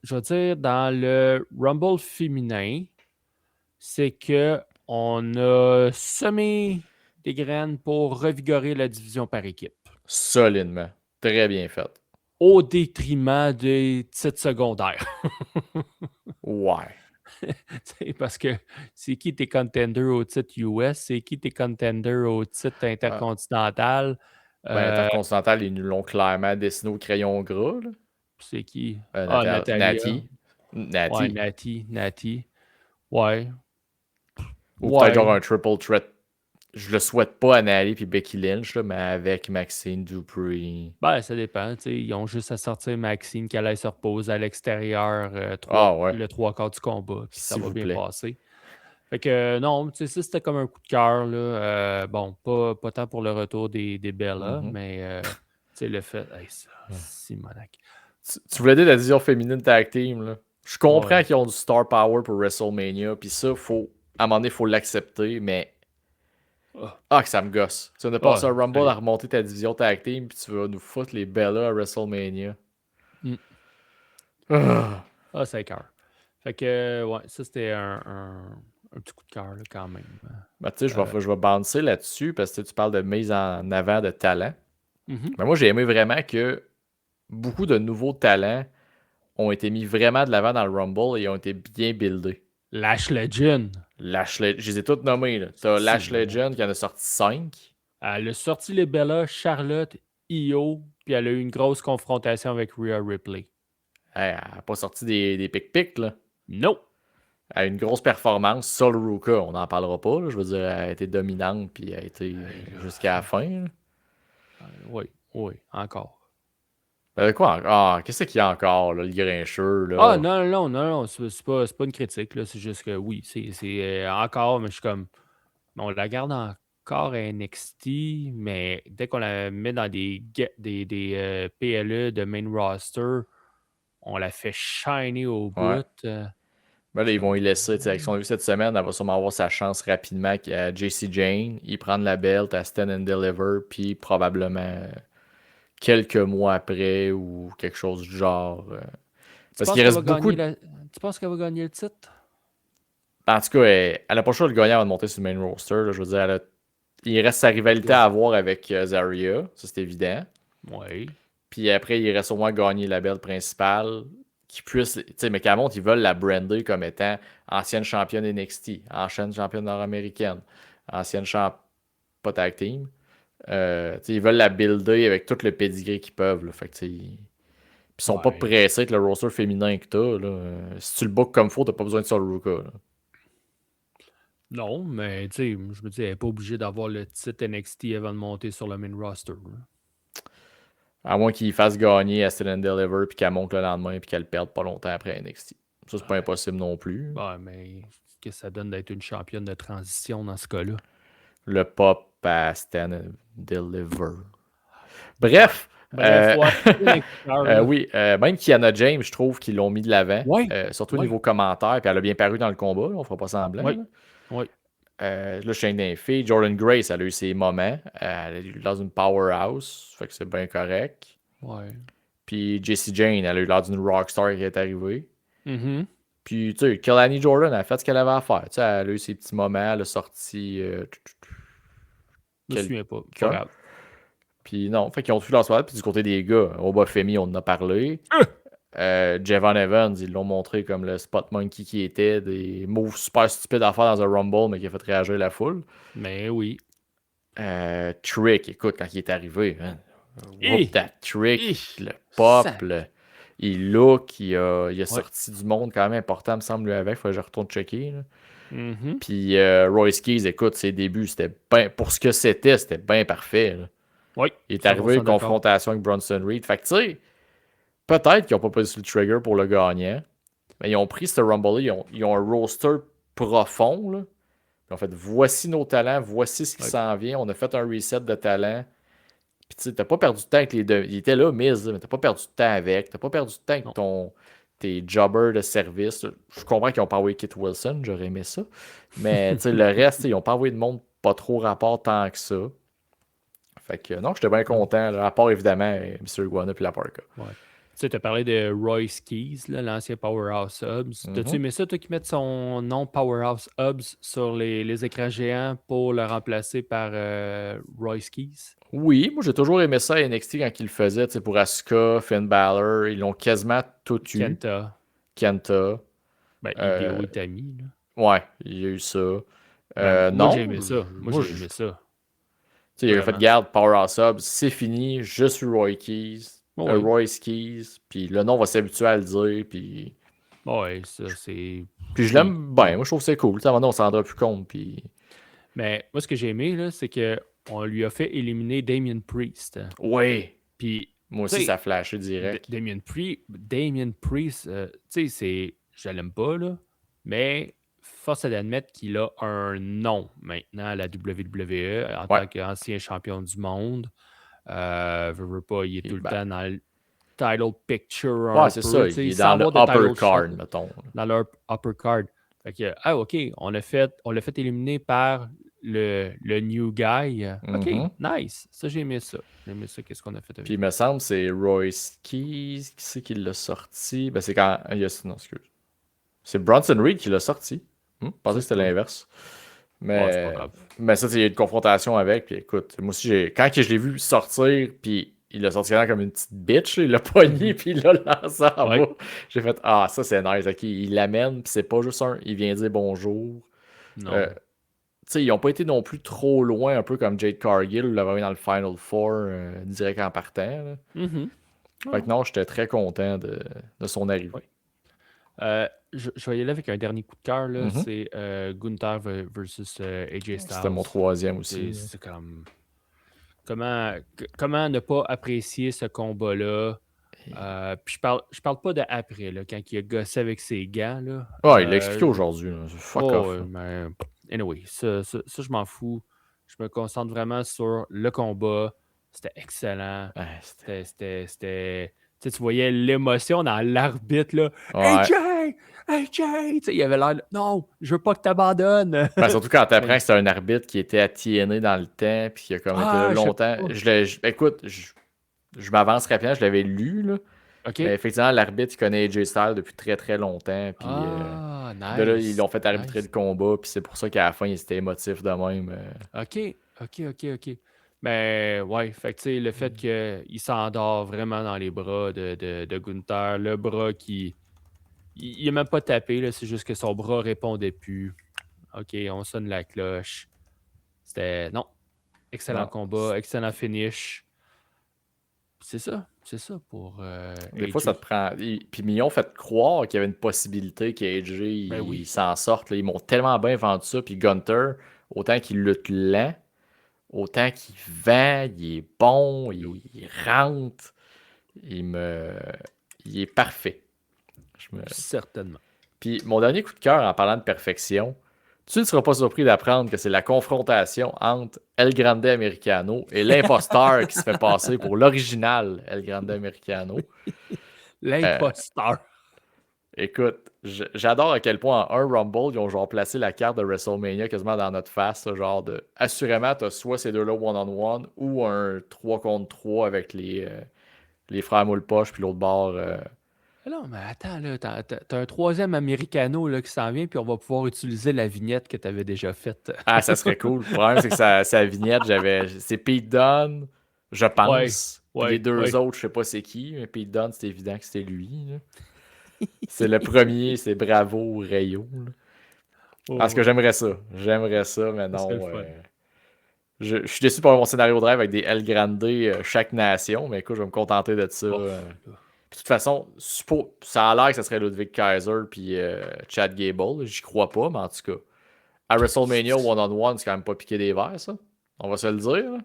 Je veux dire, dans le Rumble féminin, c'est que on a semé des graines pour revigorer la division par équipe. Solidement. Très bien fait. Au détriment des titres secondaires. Ouais. Parce que c'est qui tes contenders au titre US? C'est qui tes contenders au titre intercontinental? Intercontinental, ils nous l'ont clairement dessiné au crayon gras. Là. C'est qui? Natty. Ouais, Natty. Ouais. Ou peut-être genre un triple threat. Je le souhaite pas à Natty puis Becky Lynch, là, mais avec Maxine Dupree. Ben, ça dépend. Ils ont juste à sortir Maxine qui allait se reposer à l'extérieur le 3/4 du combat. Puis ça va bien passer. Fait que non, tu sais, ça c'était comme un coup de cœur. Bon, pas tant pour le retour des Bella, mais tu sais, le fait. Hey, ça, Simonac. Tu voulais dire la division féminine tag team, là. Je comprends qu'ils ont du star power pour WrestleMania, puis ça, à un moment donné, il faut l'accepter, mais. Que ça me gosse. Tu n'as pas ça Rumble à remonter ta division tag team, puis tu vas nous foutre les Bella à WrestleMania. C'est cœur. Fait que, ouais, ça c'était un petit coup de cœur, là, quand même. Ben, tu sais, je vais bouncer là-dessus, parce que tu parles de mise en avant de talent. Mm-hmm. Mais moi, j'ai aimé vraiment que beaucoup de nouveaux talents ont été mis vraiment de l'avant dans le Rumble et ont été bien buildés. Lash Legend. Je les ai toutes nommés. Là. T'as Lash Legend qui en a sorti 5. Elle a sorti les Bella, Charlotte, Io, puis elle a eu une grosse confrontation avec Rhea Ripley. Elle n'a pas sorti des pic-pics, là. Non. Elle a une grosse performance. Sol Ruka, on n'en parlera pas. Là. Je veux dire, elle a été dominante puis elle a été jusqu'à la fin. Là. Oui, encore. Quoi? Qu'est-ce qu'il y a encore, là, le grincheux? Là? Ah, non, c'est pas une critique, là. C'est juste que oui, c'est encore, mais je suis comme. On la garde encore à NXT, mais dès qu'on la met dans des PLE de main roster, on la fait shiner au bout. Ben là, ils vont y laisser. Avec son début cette semaine, elle va sûrement avoir sa chance rapidement à JC Jane. Ils prennent la belt à Stand and Deliver, puis probablement quelques mois après ou quelque chose du genre. Parce qu'il reste beaucoup. Tu penses qu'elle va gagner le titre? En tout cas, elle n'a pas le choix de le gagner avant de monter sur le main roster. Là. Je veux dire, il reste sa rivalité à avoir avec Zarya, ça c'est évident. Oui. Puis après, il reste au moins gagner la belt principale. Qui puisse, tu sais, mais qu'à monte, ils veulent la brander comme étant ancienne championne NXT, ancienne championne nord-américaine, ancienne championne, pas tag team. Ils veulent la builder avec tout le pedigree qu'ils peuvent. Là. Fait que, ils sont pas pressés avec le roster féminin que t'as. Là. Si tu le bookes comme faut, t'as pas besoin de Sol Ruka. Non, mais tu sais, je me dis, elle n'est pas obligée d'avoir le titre NXT avant de monter sur le main roster. Là. À moins qu'il fasse gagner à Stand and Deliver puis qu'elle monte le lendemain puis qu'elle perde pas longtemps après NXT. Ça, c'est pas impossible non plus. Ouais, mais qu'est-ce que ça donne d'être une championne de transition dans ce cas-là? Le pop à Stand and Deliver. Bref. Oui, même Kiana James, je trouve qu'ils l'ont mis de l'avant. Surtout au niveau commentaire, puis elle a bien paru dans le combat, là, on fera pas semblant. Oui. Là, Shane d'un fille. Jordan Grace, elle a eu ses moments. Elle est dans une powerhouse. Fait que c'est bien correct. Ouais. Puis Jessie Jane, elle a eu l'air d'une rockstar qui est arrivée. Mm-hmm. Puis, tu sais, Kelani Jordan, elle a fait ce qu'elle avait à faire. Tu sais, elle a eu ses petits moments. Elle a sorti. Je me souviens pas. Pas grave. Puis non, fait qu'ils ont tout leur soirée. Puis du côté des gars, Obafemi, on en a parlé. Javon Evans, ils l'ont montré comme le spot monkey qui était, des moves super stupides à faire dans un Rumble, mais qui a fait réagir la foule. Mais oui. Trick, écoute, quand il est arrivé, hein, whoop that Trick, le pop, il look, il a sorti du monde quand même important, me semble, lui, avec. Faut que je retourne checker. Mm-hmm. Puis Royce Keys, écoute, ses débuts, c'était bien, pour ce que c'était bien parfait. Là. Oui. Il est arrivé, confrontation avec Bronson Reed. Fait que, tu sais, peut-être qu'ils n'ont pas pris le trigger pour le gagnant, mais ils ont pris ce Rumble, ils ont un roster profond. Là. Ils ont fait, voici nos talents, voici ce qui s'en vient. On a fait un reset de talent. Puis tu sais, t'as pas perdu de temps avec les deux. Il était là, Miz, mais t'as pas perdu de temps avec. T'as pas perdu de temps avec tes jobbers de service. Je comprends qu'ils n'ont pas envoyé Kit Wilson, j'aurais aimé ça. Mais tu sais, le reste, ils n'ont pas envoyé de monde pas trop rapport tant que ça. Fait que non, j'étais bien content. À part évidemment Mr. Iguana et la Parka. Ouais. Tu sais, tu as parlé de Royce Keys, l'ancien Powerhouse Hubs. T'as-tu aimé ça, toi, qui mette son nom Powerhouse Hubs sur les écrans géants pour le remplacer par Royce Keys? Oui, moi j'ai toujours aimé ça à NXT quand ils le faisaient. Pour Asuka, Finn Balor, ils l'ont quasiment tout eu. Kenta. Ben, Hideo Itami. Ouais, il y a eu ça. Moi, non, j'ai aimé ça. Moi, j'ai aimé ça. Il a fait garde, Powerhouse Hubs, c'est fini, je suis Royce Keys, puis le nom va s'habituer à le dire, puis... Ouais, ça, c'est... Puis je l'aime bien, moi je trouve que c'est cool, maintenant on s'en rendra plus compte, puis... Mais moi, ce que j'ai aimé, là, c'est qu'on lui a fait éliminer Damien Priest. Oui! Puis... Moi aussi, ça a flashé direct. Damien Priest, tu sais, je l'aime pas, là, mais... Force est d'admettre qu'il a un nom maintenant à la WWE en tant qu'ancien champion du monde. Veux pas, il est tout le temps dans le title picture. Ouais, c'est ça. Il est dans le upper card, mettons. Dans le upper card. Fait que, OK, on l'a fait éliminer par le new guy. OK, nice. Ça, j'ai aimé ça. J'ai aimé ça, qu'est-ce qu'on a fait avec. Puis il me semble que c'est Royce Keys. Qui c'est qui l'a sorti? Ben, c'est quand... non, excuse. C'est Bronson Reed qui l'a sorti. Je pensais que c'était l'inverse. Mais, c'est pas grave. Mais ça, il y a eu une confrontation avec. Puis écoute, moi aussi, quand je l'ai vu sortir, puis il l'a sorti comme une petite bitch, il l'a pogné, puis il l'a lancé en Ouais. bas. J'ai fait, ah, ça c'est nice, ok, il l'amène, puis c'est pas juste il vient dire bonjour. Non. Tu sais, ils ont pas été non plus trop loin, un peu comme Jade Cargill, l'avait mis dans le Final Four, direct en partant. Là. Mhm. Fait que non, j'étais très content de son arrivée. Ouais. Je vais y aller avec un dernier coup de cœur, là. Mhm. C'est Gunther versus AJ Styles. C'était mon troisième aussi. C'est comme... Comment ne pas apprécier ce combat-là? Puis je parle pas de après, là, quand il a gossé avec ses gants. Là. Ouais, il l'a expliqué aujourd'hui. Là. Fuck off. Ouais, mais anyway, ça, je m'en fous. Je me concentre vraiment sur le combat. C'était excellent. Ouais, C'était... Tu sais, tu voyais l'émotion dans l'arbitre, là. Ouais. AJ! Tu sais, il avait l'air... Non, je veux pas que t'abandonnes. Ben, surtout quand t'apprends que c'était un arbitre qui était à TNA dans le temps, puis qui a comme été là je sais longtemps. pas. Écoute, je m'avance rapidement, je l'avais lu, là. OK. Mais effectivement, l'arbitre, il connaît AJ Styles depuis très très longtemps. Puis nice. de là, ils l'ont fait arbitrer Nice. le combat, puis c'est pour ça qu'à la fin, il était émotif de même. OK. Mais ouais, fait que tu sais, le fait qu'il s'endort vraiment dans les bras de Gunther, le bras qui. Il n'a même pas tapé, là, c'est juste que son bras répondait plus. OK, on sonne la cloche. C'était. Non. Excellent Non. combat, excellent finish. C'est ça pour. Des AJ. fois, ça te prend. Puis ils m'ont fait croire qu'il y avait une possibilité qu'AJ Ben oui. il s'en sorte. Là. Ils m'ont tellement bien vendu ça. Puis Gunter, autant qu'il lutte lent, autant qu'il vend, il est bon, il rentre. Il est parfait. Certainement. Puis mon dernier coup de cœur en parlant de perfection, tu ne seras pas surpris d'apprendre que c'est la confrontation entre El Grande Americano et l'imposteur qui se fait passer pour l'original El Grande Americano. L'imposteur. Écoute, j'adore à quel point en un Rumble, ils ont genre placé la carte de WrestleMania quasiment dans notre face. Là, genre de. Assurément, t'as soit ces deux-là one-on-one ou un 3 contre 3 avec les frères Moule-Poche puis l'autre bord. Non, mais attends, là, t'as un troisième Americano là, qui s'en vient, puis on va pouvoir utiliser la vignette que tu avais déjà faite. Ah, ça serait cool. Le problème, c'est que sa vignette, c'est Pete Dunne, je pense. Puis les deux autres, je sais pas c'est qui, mais Pete Dunne, c'est évident que c'était lui. Là. C'est le premier, c'est Bravo Rayo. Parce que j'aimerais ça, mais non. Je suis déçu par mon scénario de rêve avec des El Grande chaque nation, mais écoute, je vais me contenter de ça. De toute façon, ça a l'air que ça serait Ludwig Kaiser puis Chad Gable. J'y crois pas, mais en tout cas. À WrestleMania one-on-one, c'est quand même pas piqué des verres, ça. On va se le dire.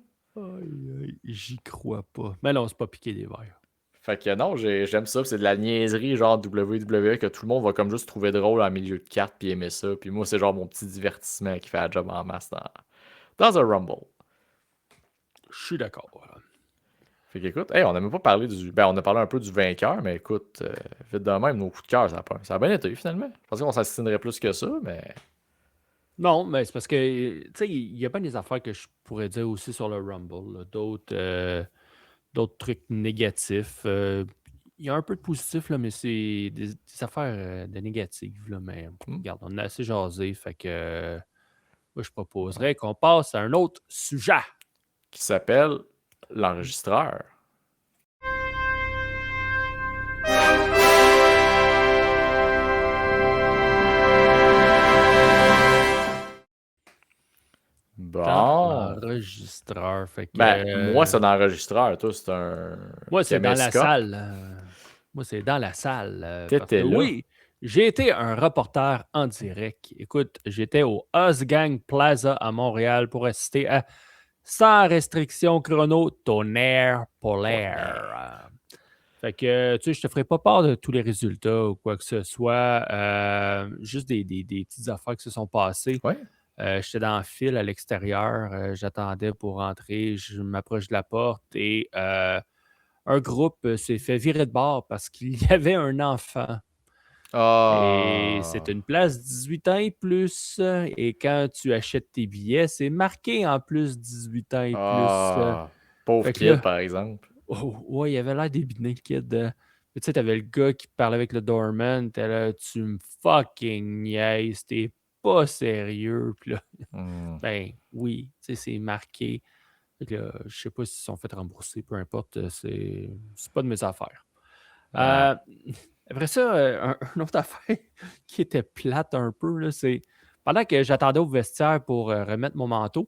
J'y crois pas. Mais non, c'est pas piqué des verres. Fait que non, j'aime ça. C'est de la niaiserie, genre WWE, que tout le monde va comme juste trouver drôle en milieu de carte puis aimer ça. Puis moi, c'est genre mon petit divertissement qui fait la job en masse dans un Rumble. Je suis d'accord. Fait qu'écoute, on n'a même pas parlé on a parlé un peu du vainqueur, mais écoute, vite de même, nos coups de cœur, ça a bien été finalement. Je pensais qu'on s'assinerait plus que ça, mais. Non, mais c'est parce que, tu sais, il y a pas des affaires que je pourrais dire aussi sur le Rumble. Là. D'autres trucs négatifs. Il y a un peu de positif, là, mais c'est des affaires de négatives. Là, mais regarde, on a assez jasé. Fait que moi, je proposerais qu'on passe à un autre sujet. Qui s'appelle l'enregistreur. Bon. Enregistreur. Fait que, moi, c'est un enregistreur. Toi, c'est un. Moi, c'est dans la salle. Moi, c'est dans la salle. T'étais là. Oui, j'ai été un reporter en direct. Écoute, j'étais au Osgang Plaza à Montréal pour assister à Sans restriction chrono tonnerre polaire. Fait que, tu sais, je te ferai pas part de tous les résultats ou quoi que ce soit. Juste des petites affaires qui se sont passées. Ouais. J'étais dans le fil à l'extérieur. J'attendais pour rentrer. Je m'approche de la porte et un groupe s'est fait virer de bord parce qu'il y avait un enfant. Et c'est une place 18 ans et plus. Et quand tu achètes tes billets, c'est marqué en plus 18 ans et plus. Pauvre kid, par exemple. Ouais, il avait l'air débiné, le kid. Tu sais, t'avais le gars qui parlait avec le doorman. T'es là, tu me fucking niaises. T'es pas sérieux. Puis là, ben oui, tu sais, c'est marqué. Fait que là, je sais pas s'ils se sont fait rembourser, peu importe, c'est pas de mes affaires. Ah. Après ça, une autre affaire qui était plate un peu, là, c'est pendant que j'attendais au vestiaire pour remettre mon manteau,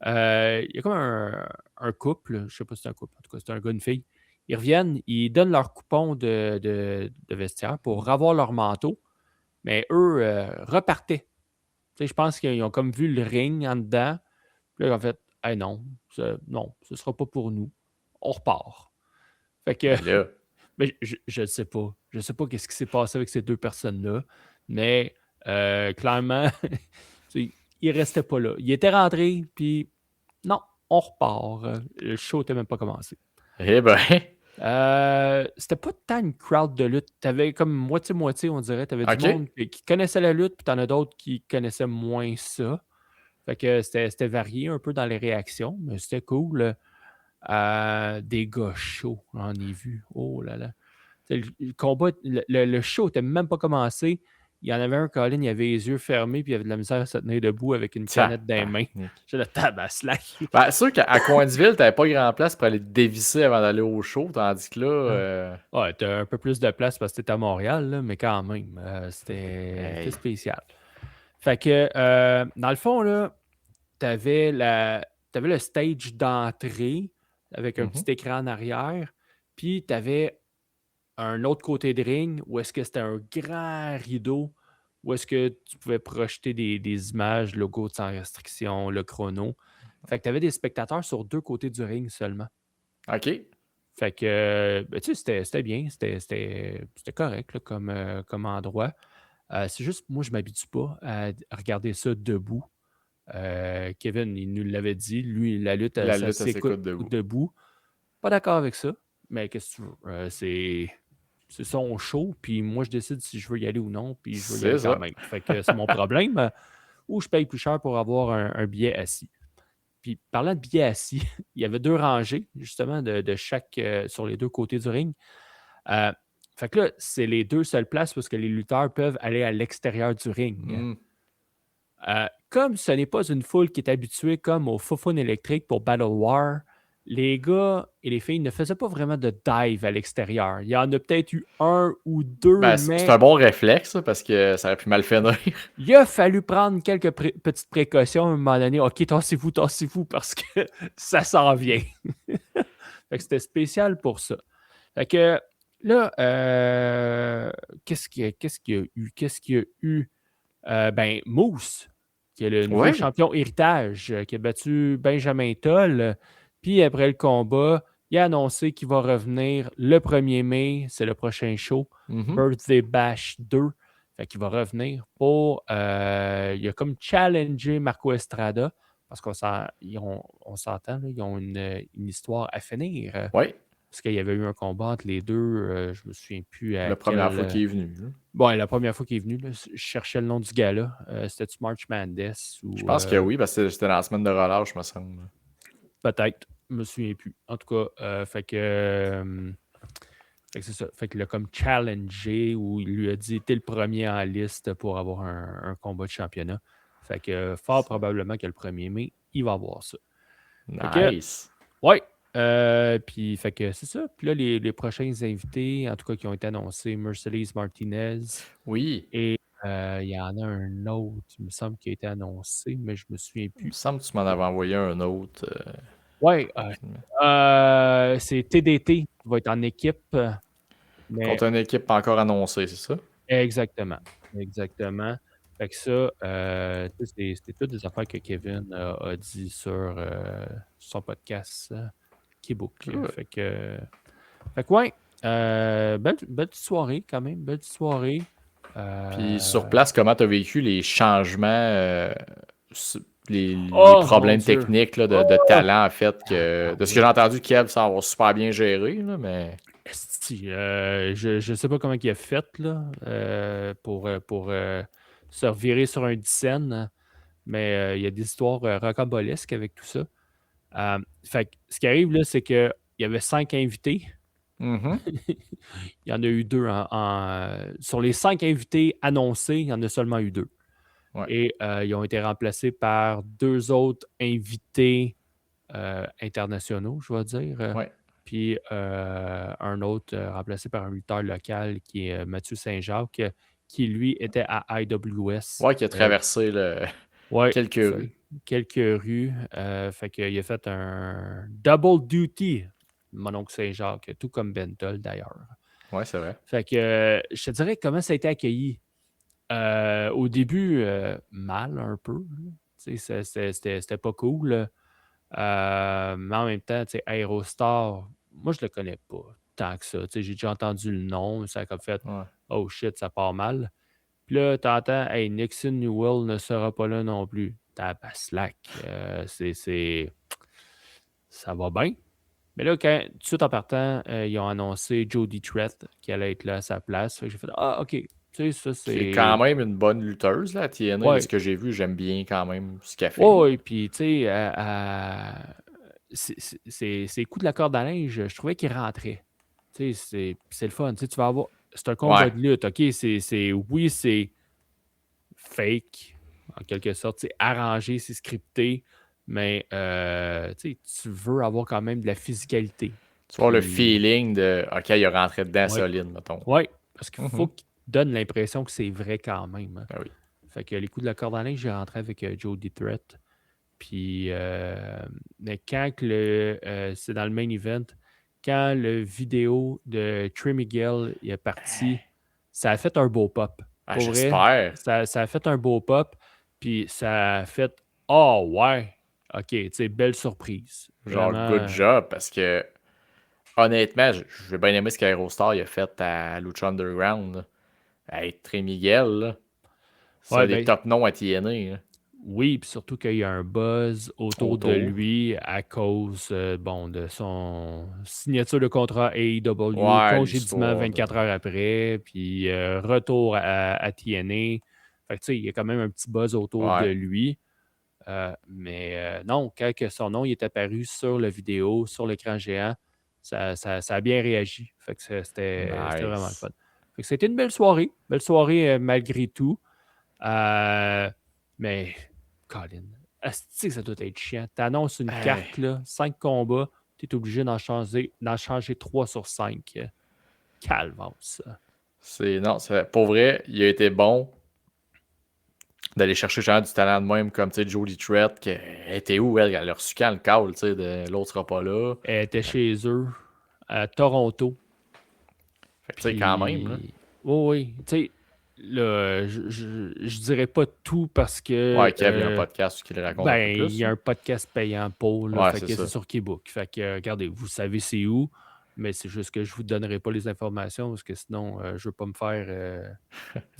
il y a comme un couple, je sais pas si c'est un couple, en tout cas, c'est un gars et une fille. Ils reviennent, ils donnent leur coupon de vestiaire pour avoir leur manteau, mais eux repartaient. Tu sais, je pense qu'ils ont comme vu le ring en dedans. Puis là, ils ont fait hey, non, non, ce sera pas pour nous. On repart. Fait que, Mais là, mais je ne sais pas. Je ne sais pas qu'est-ce qui s'est passé avec ces deux personnes-là, mais clairement, tu sais, ils restaient pas là. Ils étaient rentrés, puis non, on repart. Le show n'était même pas commencé. eh ben, C'était pas tant une crowd de lutte. T'avais comme moitié-moitié, on dirait. T'avais OK. du monde qui connaissait la lutte, puis t'en as d'autres qui connaissaient moins ça. Fait que c'était varié un peu dans les réactions, mais c'était cool. Des gars chauds, j'en ai vu. Oh là là. Le combat, le show n'était même pas commencé. Il y en avait un, Colin, il avait les yeux fermés, puis il avait de la misère à se tenir debout avec une canette dans les mains. J'ai le tabaslac. Ben, c'est sûr qu'à Coinsville, t'avais pas grand place pour aller te dévisser avant d'aller au show, tandis que là. Ouais, t'as un peu plus de place parce que t'es à Montréal, là, mais quand même, c'était spécial. Fait que, dans le fond, là, t'avais le stage d'entrée avec un petit écran en arrière, puis t'avais un autre côté de ring où est-ce que c'était un grand rideau où est-ce que tu pouvais projeter des images, logo sans restriction, le chrono. Fait que t'avais des spectateurs sur deux côtés du ring seulement. OK. Fait que, ben, tu sais, c'était bien, c'était correct là, comme endroit. C'est juste, moi, je ne m'habitue pas à regarder ça debout. Kevin, il nous l'avait dit, lui, la lutte, ça s'écoute debout. Pas d'accord avec ça, mais qu'est-ce que tu veux? C'est son show, puis moi, je décide si je veux y aller ou non, puis je veux y aller quand même. Fait que c'est mon problème. Ou je paye plus cher pour avoir un billet assis. Puis parlant de billets assis, il y avait 2 rangées, justement, de chaque sur les 2 côtés du ring. Fait que là, c'est les 2 seules places parce que les lutteurs peuvent aller à l'extérieur du ring. Comme ce n'est pas une foule qui est habituée comme au Fofone électrique pour Battle War, les gars et les filles ne faisaient pas vraiment de dive à l'extérieur. Il y en a peut-être eu 1 ou 2, ben, mais... C'est un bon réflexe, parce que ça aurait pu mal finir. Il a fallu prendre quelques petites précautions à un moment donné. OK, tassez-vous, parce que ça s'en vient. Fait que c'était spécial pour ça. Fait que là, qu'est-ce qu'il y a eu? Ben, Moose, qui est le nouveau champion héritage, qui a battu Benjamin Toll. Puis après le combat, il a annoncé qu'il va revenir le 1er mai. C'est le prochain show. Birthday Bash 2. Fait qu'il va revenir pour... il a comme challengé Marco Estrada, parce qu'on s'entend, là, ils ont une histoire à finir. Oui. Parce qu'il y avait eu un combat entre les deux, je me souviens plus. La première fois qu'il est venu. Bon, la première fois qu'il est venu, là, je cherchais le nom du gars-là. C'était-tu March Madness? Je pense que oui, parce que c'était dans la semaine de relâche, me semble. Peut-être. Je me souviens plus. En tout cas, fait que c'est ça. Fait qu'il a comme challengé où il lui a dit t'es le premier en liste pour avoir un combat de championnat. Fait que fort probablement que le 1er mai, il va avoir ça. Nice. Ouais. Puis fait que c'est ça. Puis là, les prochains invités, en tout cas, qui ont été annoncés, Mercedes Martinez. Oui. Et il y en a un autre, il me semble, qui a été annoncé, mais je me souviens plus. Il me semble que tu m'en avais envoyé un autre. Ouais. C'est TDT qui va être en équipe. Mais... Contre une équipe pas encore annoncée, c'est ça? Exactement. Fait que ça, c'était toutes des affaires que Kevin a dit sur son podcast Keybook. Fait que ouais, belle petite soirée quand même, belle petite soirée. Puis sur place, comment tu as vécu les changements, les problèmes techniques là, de talent, en fait, de ce que j'ai entendu, Kev ça va super bien gérer, là, mais... je sais pas comment il a fait là, pour se revirer sur un dixaine, mais il y a des histoires rocambolesques avec tout ça. Fait que ce qui arrive là, c'est qu'il y avait 5 invités. Il y en a eu 2. Sur les 5 invités annoncés, il y en a seulement eu 2. Ouais. Et ils ont été remplacés par 2 autres invités internationaux, je vais dire. Ouais. Puis un autre remplacé par un lutteur local qui est Mathieu Saint-Jacques, qui lui était à IWS. Ouais, qui a traversé quelques rues. Quelques rues. Fait qu'il a fait un double duty, mon oncle Saint-Jacques, tout comme Bentol d'ailleurs. Ouais, c'est vrai. Fait que je te dirais comment ça a été accueilli. Au début, mal un peu. C'était pas cool. Mais en même temps, Aerostar, moi, je le connais pas tant que ça. J'ai déjà entendu le nom, ça a comme fait Ouais. oh shit, ça part mal. Puis là, t'entends, hey, Nixon Newell ne sera pas là non plus. Tabaslac. Ça va bien. Mais là, tout de suite en partant, ils ont annoncé Jodie Trett qui allait être là à sa place. Fait que j'ai fait ah, ok. Tu sais, ça, c'est. Qui est quand même une bonne lutteuse, là, TNA. Ouais. De ce que j'ai vu, j'aime bien quand même ce qu'elle fait. Oui, puis tu sais, ses coups de la corde à linge, je trouvais qu'il rentrait. Tu sais, c'est le fun. Tu vas avoir. C'est un combat de lutte, OK? Oui, c'est fake, en quelque sorte. C'est arrangé, c'est scripté, mais tu veux avoir quand même de la physicalité. Tu vois le feeling de OK, il a rentré dedans solide, mettons. Oui, parce qu'il faut qu'il donne l'impression que c'est vrai quand même. Hein. Ben oui. Fait que les coups de la corde à linge, j'ai rentré avec Jodie Trett. Puis, mais quand c'est dans le main event, quand le vidéo de Trey Miguel est parti, ça a fait un beau pop. Ah, Pour j'espère. vrai, ça a fait un beau pop, puis ça a fait « Oh, ouais! OK, tu sais, belle surprise. » Genre, Vraiment, good job, parce que honnêtement, j'ai bien aimé ce qu'Aerostar a fait à Lucha Underground. Là. Hey, Trey Miguel, là. C'est un des top noms à TNA. Là. Oui, puis surtout qu'il y a un buzz autour de lui à cause de son signature de contrat AEW, congédiement 24 heures après, puis retour à TNA. Fait que tu sais, il y a quand même un petit buzz autour de lui. Mais non, quand son nom il est apparu sur la vidéo, sur l'écran géant, ça a bien réagi. Fait que c'était vraiment le fun. Fait que c'était une belle soirée malgré tout. Mais Colin, est-ce que ça doit être chiant? T'annonces une carte, là, 5 combats, t'es obligé d'en changer 3 sur 5. Calvance, ça. Non, pour vrai, il a été bon d'aller chercher genre du talent de même comme Jodie Trett, qui était où elle? Elle a reçu quand le call, de l'autre sera pas là. Elle était chez eux, à Toronto. Fait que tu sais, quand même, là. Oui, tu sais, là, je dirais pas tout parce que. Ouais, Kev, il y a un podcast qui le raconte un peu plus. Il y a un podcast payant pour, là, fait que c'est sur Keybook. Fait que, regardez, vous savez c'est où, mais c'est juste que je vous donnerai pas les informations parce que sinon, je veux pas me faire.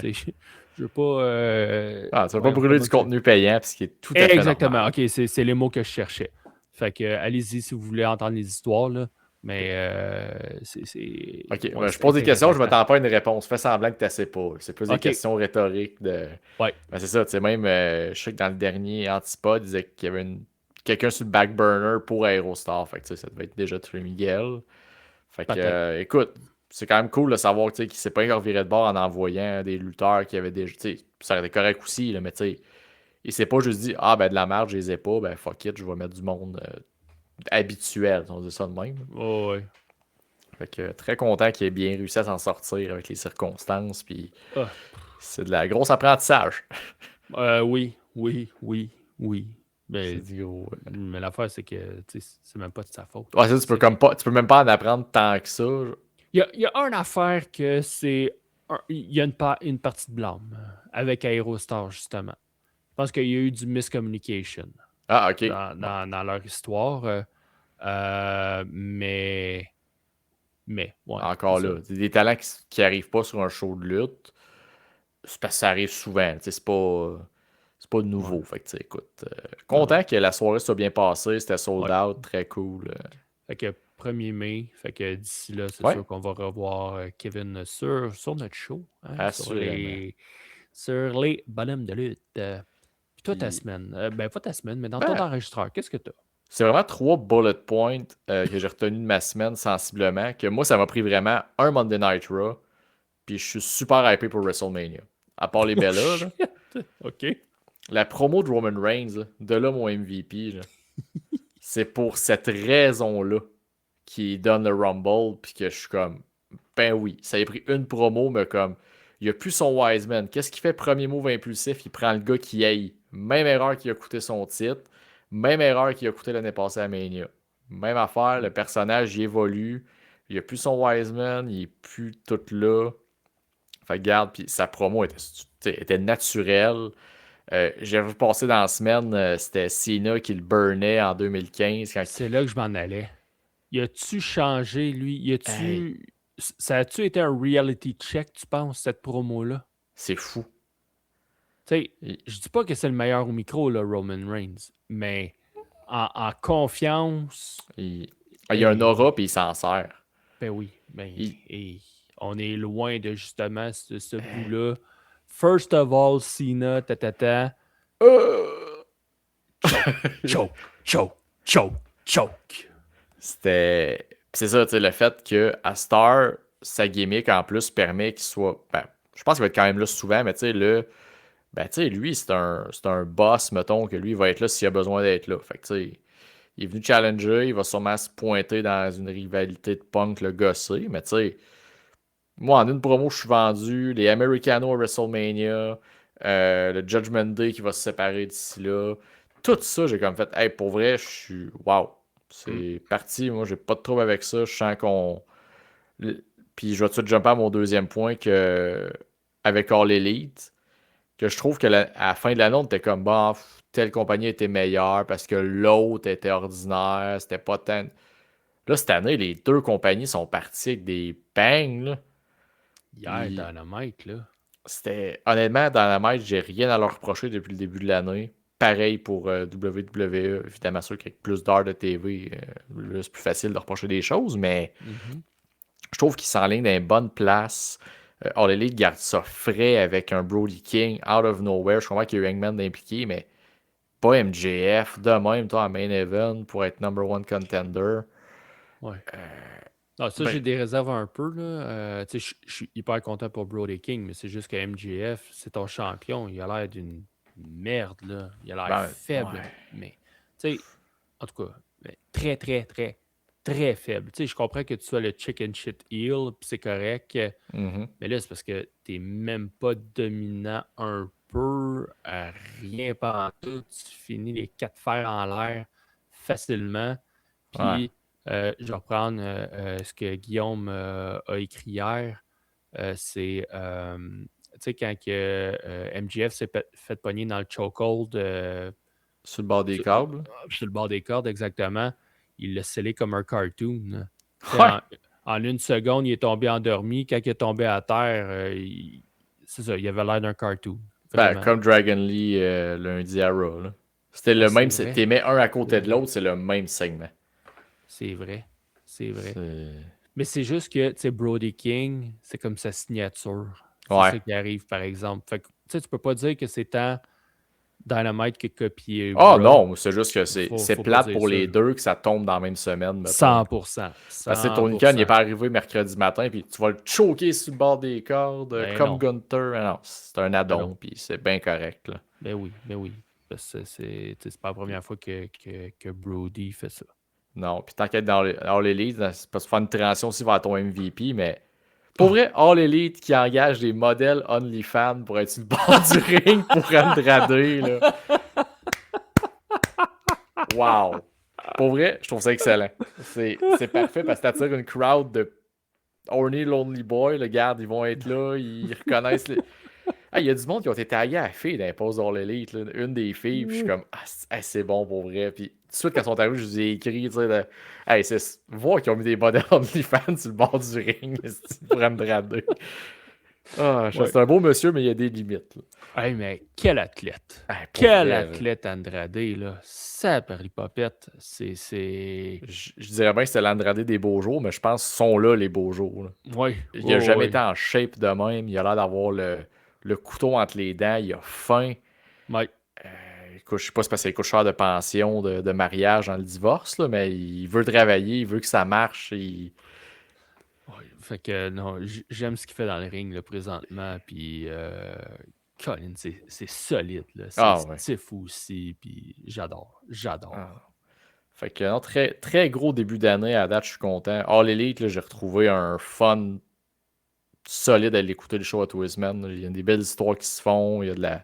Je veux pas. Tu veux pas brûler du contenu payant, parce qu'il est tout à fait exactement, normal. OK, c'est les mots que je cherchais. Fait que, allez-y si vous voulez entendre les histoires, là. Mais c'est. OK, je pose des questions, je m'attends pas à une réponse. Fais semblant que tu ne sais pas. C'est plus des questions rhétoriques. Ouais. Ben, c'est ça, tu sais, même, je sais que dans le dernier Antipode, il disait qu'il y avait quelqu'un sur le back burner pour Aerostar. Fait que ça devait être déjà Trey Miguel. Fait que, écoute, c'est quand même cool de savoir qu'il ne s'est pas encore viré de bord en envoyant des lutteurs qui avaient déjà. Ça aurait été correct aussi, là, mais tu sais, il s'est pas juste dit ah, ben de la merde, je les ai pas, ben fuck it, je vais mettre du monde habituel, on dit ça de même. Oh, ouais. Fait que très content qu'il ait bien réussi à s'en sortir avec les circonstances. Puis c'est de la grosse apprentissage. Oui. Mais, c'est du gros. Mais l'affaire, c'est que c'est même pas de sa faute. Ouais, ça, tu peux même pas en apprendre tant que ça. Il y a une affaire que c'est. Il y a une partie de blâme avec Aerostar, justement. Je pense qu'il y a eu du miscommunication. Ah, ok. Dans leur histoire. Mais ouais. Encore là, des talents qui n'arrivent pas sur un show de lutte, c'est parce que ça arrive souvent. C'est pas nouveau. Fait que, écoute, content que la soirée soit bien passée. C'était sold out, très cool. Fait que 1er mai, fait que d'ici là, c'est sûr qu'on va revoir Kevin sur notre show. Hein, sur les bonhommes de lutte. Puis toi, ta semaine. Pas ta semaine, mais dans ton enregistreur, qu'est-ce que tu as? C'est vraiment 3 bullet points que j'ai retenus de ma semaine sensiblement. Que moi, ça m'a pris vraiment un Monday Night Raw. Puis je suis super hypé pour WrestleMania. À part les Bellas. OK. La promo de Roman Reigns, de là mon MVP. Là. c'est pour cette raison-là qu'il donne le Rumble, puis que je suis comme, ben oui, ça a pris une promo, mais comme, il a plus son Wiseman. Qu'est-ce qu'il fait premier move impulsif? Il prend le gars qui aille. Même erreur qui a coûté son titre, même erreur qui a coûté l'année passée à Mania. Même affaire, le personnage, il évolue, il a plus son Wiseman, il est plus tout là. Fait que garde, puis sa promo était naturelle. J'ai vu passer dans la semaine, c'était Cena qui le burnait en 2015. C'est là que je m'en allais. Y a-tu changé, lui? Ça a-tu été un reality check, tu penses, cette promo-là? C'est fou. Tu sais, je dis pas que c'est le meilleur au micro, là, Roman Reigns, mais en confiance... Il y a un aura, puis il s'en sert. Ben oui. Et on est loin de justement ce bout-là. First of all, Cena, choke. C'est ça, tu sais, le fait que à Star, sa gimmick en plus permet qu'il soit. Ben, je pense qu'il va être quand même là souvent, mais tu sais, lui, c'est un boss, mettons, que lui, il va être là s'il a besoin d'être là. Fait que, tu sais, il est venu challenger, il va sûrement se pointer dans une rivalité de punk, le gosser, mais tu sais, moi, en une promo, je suis vendu, les Americano à WrestleMania, le Judgment Day qui va se séparer d'ici là. Tout ça, j'ai comme fait, hey, pour vrai, je suis. Wow! C'est parti. Moi, j'ai pas de trouble avec ça. Je sens qu'on. Puis je vais tout de suite jumper à mon deuxième point que avec All Elite, que je trouve que à la fin de l'année, on était comme, bah, telle compagnie était meilleure parce que l'autre était ordinaire. C'était pas tant. Là, cette année, les deux compagnies sont parties avec des bangs, là. Hier, Dynamite, là. Honnêtement, Dynamite, j'ai rien à leur reprocher depuis le début de l'année. Pareil pour WWE, évidemment, sûr qu'avec plus d'heures de TV, là, c'est plus facile de reprocher des choses, mais je trouve qu'ils s'enlignent dans une bonne place. All Elite garde ça frais avec un Brody King out of nowhere. Je comprends qu'il y a eu Hangman impliqué, mais pas MJF. De même, toi, en main event pour être number one contender. Ouais. J'ai des réserves un peu, là. Je suis hyper content pour Brody King, mais c'est juste que MJF, c'est ton champion. Il a l'air d'une merde, là. Il a l'air faible. Ouais. Mais, tu sais, en tout cas, très, très, très, très faible. Tu sais, je comprends que tu sois le chicken shit heel, puis c'est correct. Mais là, c'est parce que t'es même pas dominant un peu, rien par tout. Tu finis les 4 fers en l'air facilement. Puis, je vais reprendre ce que Guillaume a écrit hier. C'est, tu sais, quand MJF s'est fait pogner dans le chokehold. Sur le bord des câbles. Sur le bord des cordes, exactement. Il l'a scellé comme un cartoon. Ouais. En une seconde, il est tombé endormi. Quand il est tombé à terre, c'est ça, il avait l'air d'un cartoon. Comme Dragon Lee lundi à Raw. Là. C'était le même. Tu mets un à côté de l'autre, c'est le même segment. C'est vrai. Mais c'est juste que, tu sais, Brody King, c'est comme sa signature. C'est ça qui arrive, par exemple. Fait que, tu sais, tu peux pas dire que c'est tant Dynamite qui a copié. Non, c'est juste que c'est plate pour les deux que ça tombe dans la même semaine. Mettons. 100%. Parce que Tony Khan, il n'est pas arrivé mercredi matin, puis tu vas le choquer sur le bord des cordes, comme Gunther. Non, c'est un addon, puis c'est bien correct. Là. Ben oui. Parce que c'est pas la première fois que Brody fait ça. Non, puis tant qu'être dans All Elite, c'est pas se faire une transition aussi vers ton MVP, mais pour vrai, All Elite qui engage des modèles OnlyFans pour être sur le bord du ring pour Andrade, là. Wow! Pour vrai, je trouve ça excellent. C'est parfait parce que t'attires une crowd de horny lonely boy. Le garde, ils vont être là, ils reconnaissent les... Il y a du monde qui ont été tagués à la fille dans les poses All Elite, là. Une des filles, puis je suis comme, c'est bon pour vrai. Puis tout de suite, quand ils sont arrivés, je vous ai écrit, tu sais, c'est voir qu'ils ont mis des modèles OnlyFans sur le bord du ring, pour Andrade. C'est un beau monsieur, mais il y a des limites. Hey, mais quel athlète! Quel athlète Andrade, là! Ça popette. Je dirais bien que c'était l'Andrade des beaux jours, mais je pense qu'ils sont là, les beaux jours. Là. Oui. Il n'a jamais été en shape de même. Il a l'air d'avoir le couteau entre les dents. Il a faim. Oui. Écoute, je sais pas si c'est parce qu'il coûte cher de pension, de mariage dans le divorce, là, mais il veut travailler, il veut que ça marche. Fait que non, j'aime ce qu'il fait dans le ring là, présentement. Puis Colin, c'est solide. Là. C'est fou aussi. Puis j'adore. Fait que non, très, très gros début d'année. À date, je suis content. All Elite, là, j'ai retrouvé un fun solide à l'écouter le show à tous les semaines. Il y a des belles histoires qui se font. Il y a de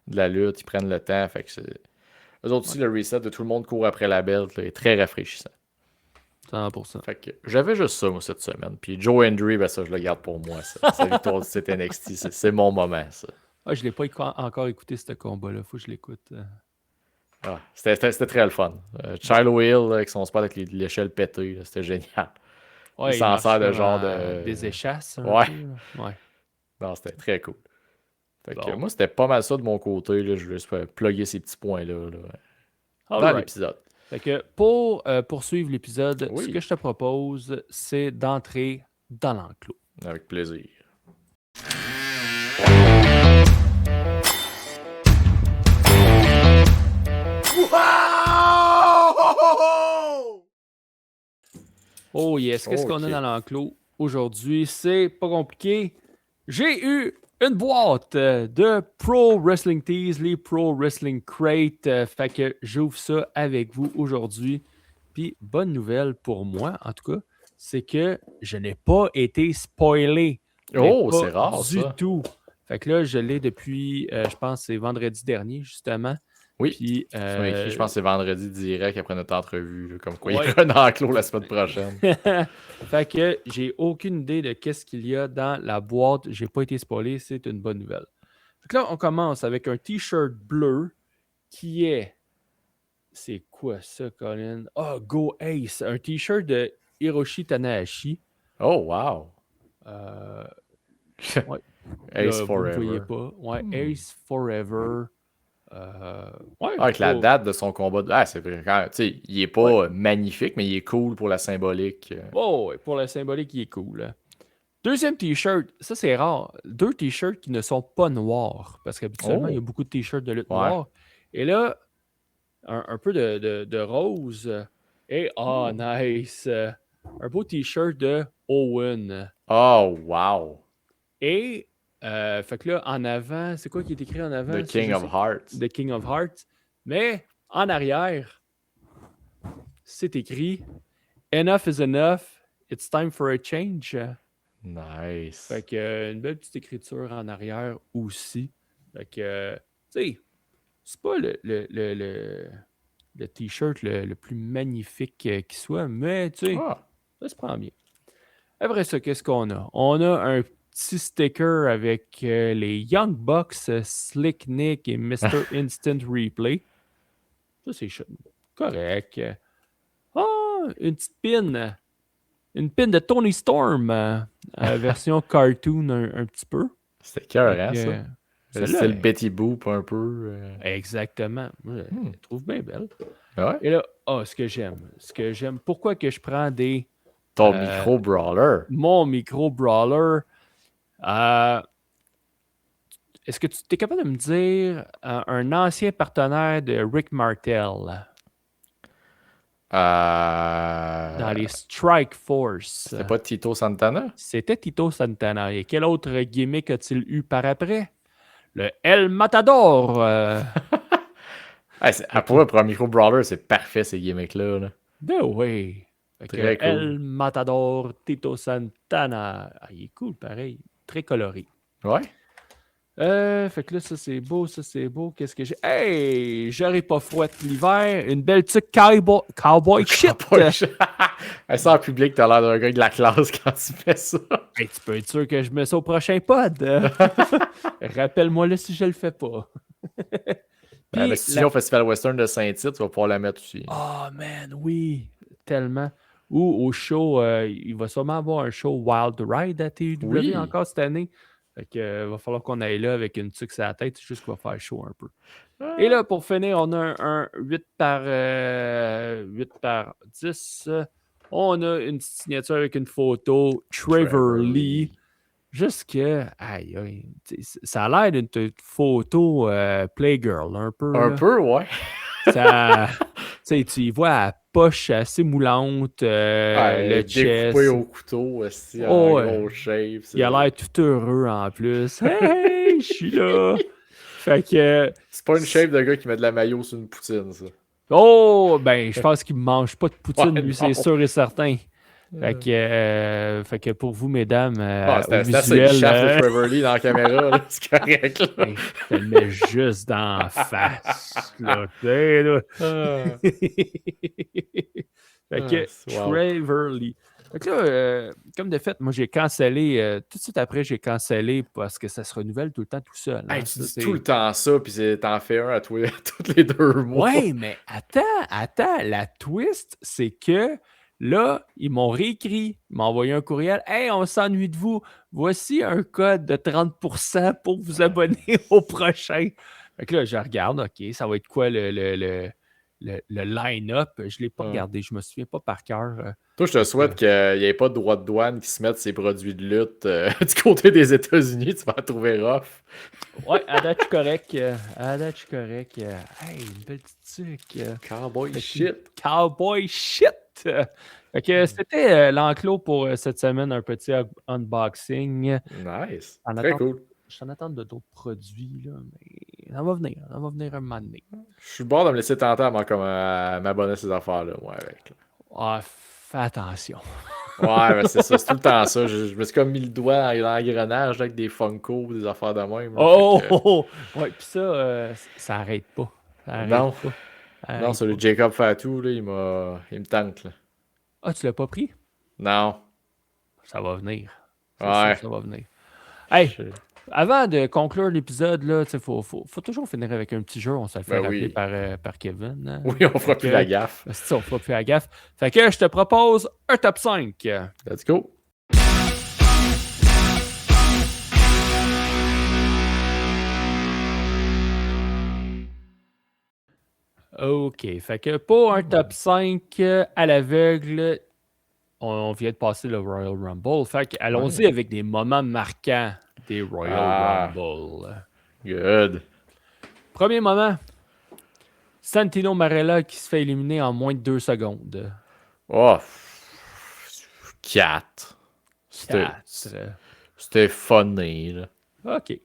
la lutte. Ils prennent le temps. Fait que eux autres aussi, le reset de tout le monde court après la belt là, est très rafraîchissant. 100%. Fait que j'avais juste ça, moi, cette semaine. Puis Joe Hendry, ben ça, je le garde pour moi. Ça. Sa victoire du titre NXT, c'est mon moment, ça. Ah, je l'ai pas encore écouté, ce combat-là. Faut que je l'écoute. Ah, c'était très le fun. Shiloh Hill, avec son spot avec l'échelle pétée, là, c'était génial. Ouais, il s'en sert de marche genre comme, de... des échasses. Ouais. Peu, là. Ouais. Non, c'était très cool. Fait que Bon. moi, c'était pas mal ça de mon côté. Là. Je voulais juste plugger ces petits points-là dans Alright. l'épisode. Fait que pour poursuivre l'épisode, Oui. ce que je te propose, c'est d'entrer dans l'enclos. Avec plaisir. Oh yes, qu'est-ce qu'on a dans l'enclos aujourd'hui? C'est pas compliqué. J'ai eu une boîte de Pro Wrestling Tees, les Pro Wrestling Crate. Fait que j'ouvre ça avec vous aujourd'hui. Puis, bonne nouvelle pour moi, en tout cas, c'est que je n'ai pas été spoilé. Oh, c'est rare, du ça. tout. Fait que là, je l'ai depuis, je pense, c'est vendredi dernier, justement. Oui. Puis, Tu m'as écrit, je pense que c'est vendredi direct après notre entrevue. Là, comme quoi, Ouais. il y a un enclos la semaine prochaine. Fait que j'ai aucune idée de qu'est-ce qu'il y a dans la boîte. J'ai pas été spoilé, c'est une bonne nouvelle. Fait que là, on commence avec un t-shirt bleu qui est... C'est quoi ça, Colin? Oh, Go Ace! Un t-shirt de Hiroshi Tanahashi. Oh, wow! Ouais. Ace Là, Forever. Vous ne voyez pas. Ouais, Ace Forever. Ouais, avec la date de son combat. Ah, c'est vrai. Tu sais, il est pas magnifique, mais il est cool pour la symbolique. Oh, ouais, pour la symbolique, il est cool. Deuxième t-shirt, ça c'est rare. 2 t-shirts qui ne sont pas noirs. Parce qu'habituellement, il y a beaucoup de t-shirts de lutte noirs. Et là, un peu de rose. Et nice. Un beau t-shirt de Owen. Oh, wow! Et, fait que là, en avant, c'est quoi qui est écrit en avant? The King of Hearts. The King of Hearts. Mais, en arrière, c'est écrit Enough is enough. It's time for a change. Nice. Fait que, une belle petite écriture en arrière aussi. Fait que, tu sais, c'est pas le t-shirt le plus magnifique qui soit, mais tu sais, ça se prend bien. Après ça, qu'est-ce qu'on a? On a un petit sticker avec les Young Bucks, Slick Nick et Mr. Instant Replay. Ça, c'est correct. Une petite pin. Une pin de Tony Storm, version cartoon un petit peu. C'était cœur, hein, ça? C'est le Betty Boop un peu. Exactement. Moi, je la trouve bien belle. Ouais. Et là, ce que j'aime. Pourquoi que je prends ton micro-brawler? Mon micro-brawler. Est-ce que tu es capable de me dire un ancien partenaire de Rick Martel? Dans les Strike Force. C'était pas Tito Santana? C'était Tito Santana. Et quel autre gimmick a-t-il eu par après? Le El Matador. Pour un micro-brawler, c'est parfait ces gimmicks-là. Là. Ben oui. Très cool. El Matador, Tito Santana. Il est cool, pareil. Très coloré. Ouais. Fait que là, ça c'est beau. Qu'est-ce que j'ai? Hey! J'aurais pas froid l'hiver. Une belle petite cowboy shit. Ça en public, t'as l'air d'un gars de la classe quand tu fais ça. Hey, tu peux être sûr que je mets ça au prochain pod. Rappelle-moi là si je le fais pas. Avec Sion Festival Western de Saint-Tite, tu vas pouvoir la mettre aussi. Oh man, oui. Tellement. Ou au show, il va sûrement avoir un show Wild Ride à TW encore cette année. Fait que va falloir qu'on aille là avec une tuque sur la tête, juste qu'il va faire chaud un peu. Et là, pour finir, on a un 8 par 10. On a une petite signature avec une photo Trevor Lee. Juste que, aïe, ça a l'air d'une photo Playgirl, un peu. Un peu, ouais. Tu y vois la poche assez moulante, le chest. Découpé au couteau, aussi, en gros shape. Il a l'air tout heureux en plus. Hey, je suis là! Fait que... C'est pas une shape de gars qui met de la maillot sur une poutine, ça. Oh, ben, je pense qu'il ne mange pas de poutine, Ouais, lui, non. c'est sûr et certain. Fait que pour vous, mesdames, au C'était assez visuel, chasse de Trevor Lee dans la caméra, là, c'est correct. Là. hey, je te le mets juste dans la face. Là, tu sais, là. Ah, Fait que wow. Trevor Lee. Fait que là, comme de fait, moi j'ai cancellé, tout de suite après j'ai cancellé parce que ça se renouvelle tout le temps tout seul. Hein. Hey, tu Ça, dis c'est- tout le temps ça, puis t'en fais un à tous les 2 mois. Ouais, mais attends, la twist, c'est que là, ils m'ont réécrit, ils m'ont envoyé un courriel. Hey, on s'ennuie de vous. Voici un code de 30% pour vous abonner au prochain. Fait que là, je regarde, OK, ça va être quoi le line-up? Je ne l'ai pas regardé, je me souviens pas par cœur. Toi, je te souhaite qu'il n'y ait pas de droit de douane qui se mettent ses produits de lutte du côté des États-Unis. Tu vas la trouver rough. Ouais, à date, je suis correct. Hey, une belle petite truc. Cowboy Fait que- shit. Cowboy shit! Fait que c'était l'enclos pour cette semaine, un petit unboxing. Nice. En Très attente- cool. Je suis en attente de d'autres produits, là, mais ça va venir un moment donné. Je suis bon de me laisser tenter à m'abonner à ces affaires-là, moi, avec. Là. Ah, fais attention. Ouais, mais c'est ça, c'est tout le temps ça. Je me suis comme mis le doigt dans l'engrenage là, avec des Funko, des affaires de même. Là, Oh! fait que- Ouais, puis ça, ça arrête pas. Ça arrête Non. pas. Ça Non, arrête celui pas. de Jacob Fatou, là, il me tente. Là. Ah, tu l'as pas pris? Non. Ça va venir. C'est Ouais. sûr, ça va venir. Hey, Je- avant de conclure l'épisode, il faut toujours finir avec un petit jeu. On se le fait Ben rappeler oui. par Kevin. Hein. Oui, on fera plus la gaffe. C'est ça, on fera plus la gaffe. Fait que je te propose un top 5. Let's go. OK. Fait que pour un top 5 à l'aveugle, on vient de passer le Royal Rumble. Fait que allons-y avec des moments marquants des Royal Rumble. Good. Premier moment. Santino Marella qui se fait éliminer en moins de 2 secondes. Oh. 4. C'était funny, là. OK.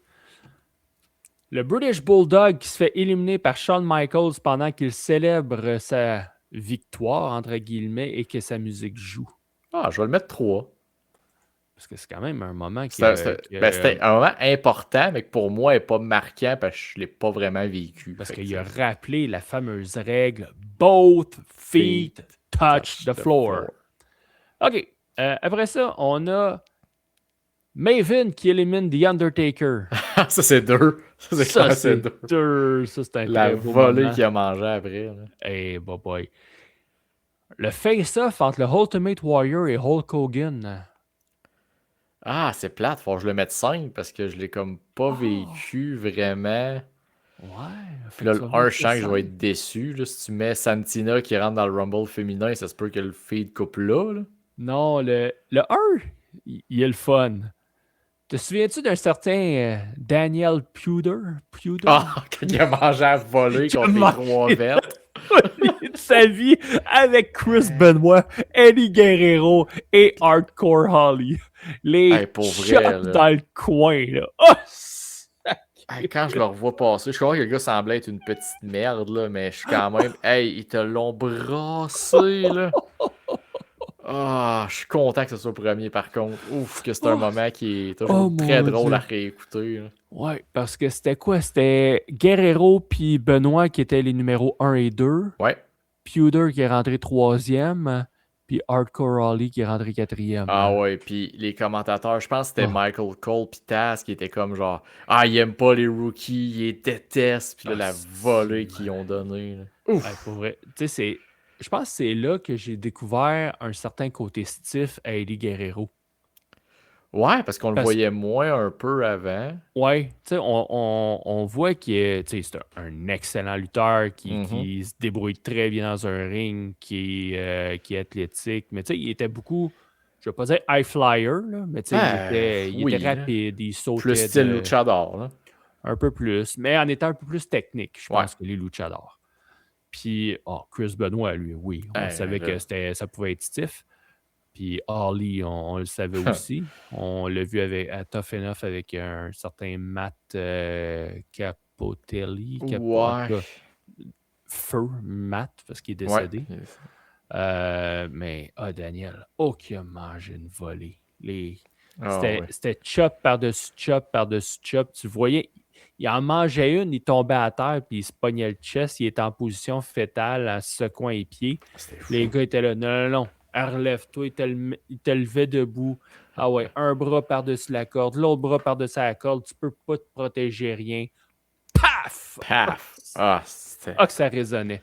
Le British Bulldog qui se fait éliminer par Shawn Michaels pendant qu'il célèbre sa victoire, entre guillemets, et que sa musique joue. Ah, je vais le mettre 3. Parce que c'est quand même un moment qui... C'était un moment important, mais que pour moi, n'est pas marquant parce que je ne l'ai pas vraiment vécu. Parce Fait qu'il que a rappelé la fameuse règle « Both feet touch the floor ». OK. Après ça, on a Maven qui élimine The Undertaker. ça, c'est 2. Ça, c'est dur. Ça, c'est un La très beau volée moment. qu'il a mangé après. Là. Hey, boy. Le face-off entre le Ultimate Warrior et Hulk Hogan. Ah, c'est plate. Faut que je le mette 5 parce que je l'ai comme pas vécu vraiment. Ouais. Puis là, le 1, je sens que je vais être déçu. Là. Si tu mets Santina qui rentre dans le Rumble féminin, ça se peut que le feed coupe là. Non, le 1, il est le fun. Te souviens-tu d'un certain Daniel Puder? Ah, quand il a mangé à voler contre les 3 vertes. de sa vie avec Chris Benoit, Eddie Guerrero et Hardcore Holly. Les Hey, pour shots vrai, là. dans le coin. Là. Oh, Hey, quand je le revois passer, je crois que le gars semblait être une petite merde, là, mais je suis quand même. Hey, ils te l'ont brassé, là. Ah, je suis content que ce soit le premier, par contre. Ouf, que c'est un moment qui est toujours très mon drôle Dieu. à réécouter. Là. ouais, parce que c'était quoi? C'était Guerrero puis Benoit qui étaient les numéros 1 et 2. Ouais. Puder qui est rentré 3e. Puis Hardcore Holly qui est rentré 4e. Ah ouais, puis les commentateurs, je pense que c'était Oh. Michael Cole puis Taz qui était comme genre ah, ils aiment pas les rookies, ils les détestent, puis là, la volée qu'ils ont donnée. Là. Ouf! Ouais, pour vrai. Tu sais, je pense que c'est là que j'ai découvert un certain côté stiff à Eddie Guerrero. Ouais, parce qu'on le Parce- voyait moins un peu avant. Ouais, tu sais, on voit qu'il est, tu sais, c'est un excellent lutteur qui se débrouille très bien dans un ring, qui est athlétique. Mais tu sais, il était beaucoup, je ne vais pas dire high flyer, là, mais tu sais, il était là. rapide, il sautait. Plus style luchador. Là. Un peu plus, mais en étant un peu plus technique, je Ouais. pense, que les luchadors. Puis, Chris Benoit, lui, oui, on savait là. que ça pouvait être stiff. Puis Holly, on le savait aussi. On l'a vu à Tough Enough avec un certain Matt Capotelli. Ouais. feu Matt parce qu'il est décédé. Mais Daniel, qui a mangé une volée. C'était chop par-dessus chop par-dessus chop. Tu voyais, il en mangeait une, il tombait à terre, puis il se pognait le chest. Il était en position fétale, en secouant les pieds. Les gars étaient là, non. Relève-toi, il te levait debout. Ah ouais, un bras par-dessus la corde, l'autre bras par-dessus la corde. Tu peux pas te protéger rien. Paf! Paf! Que ça résonnait.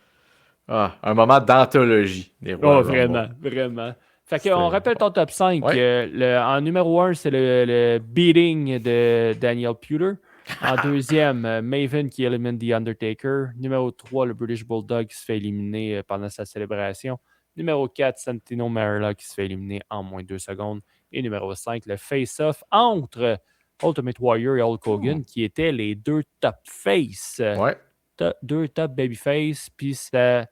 Un moment d'anthologie des Royal Rumble. Vraiment. Fait qu'on rappelle ton top 5. En numéro 1, c'est le beating de Daniel Puder. En deuxième, Maven qui élimine The Undertaker. Numéro 3, le British Bulldog qui se fait éliminer pendant sa célébration. Numéro 4, Santino Marella qui se fait éliminer en moins de 2 secondes. Et numéro 5, le face-off entre Ultimate Warrior et Hulk Hogan qui étaient les 2 top face. 2 top babyface. Puis c'était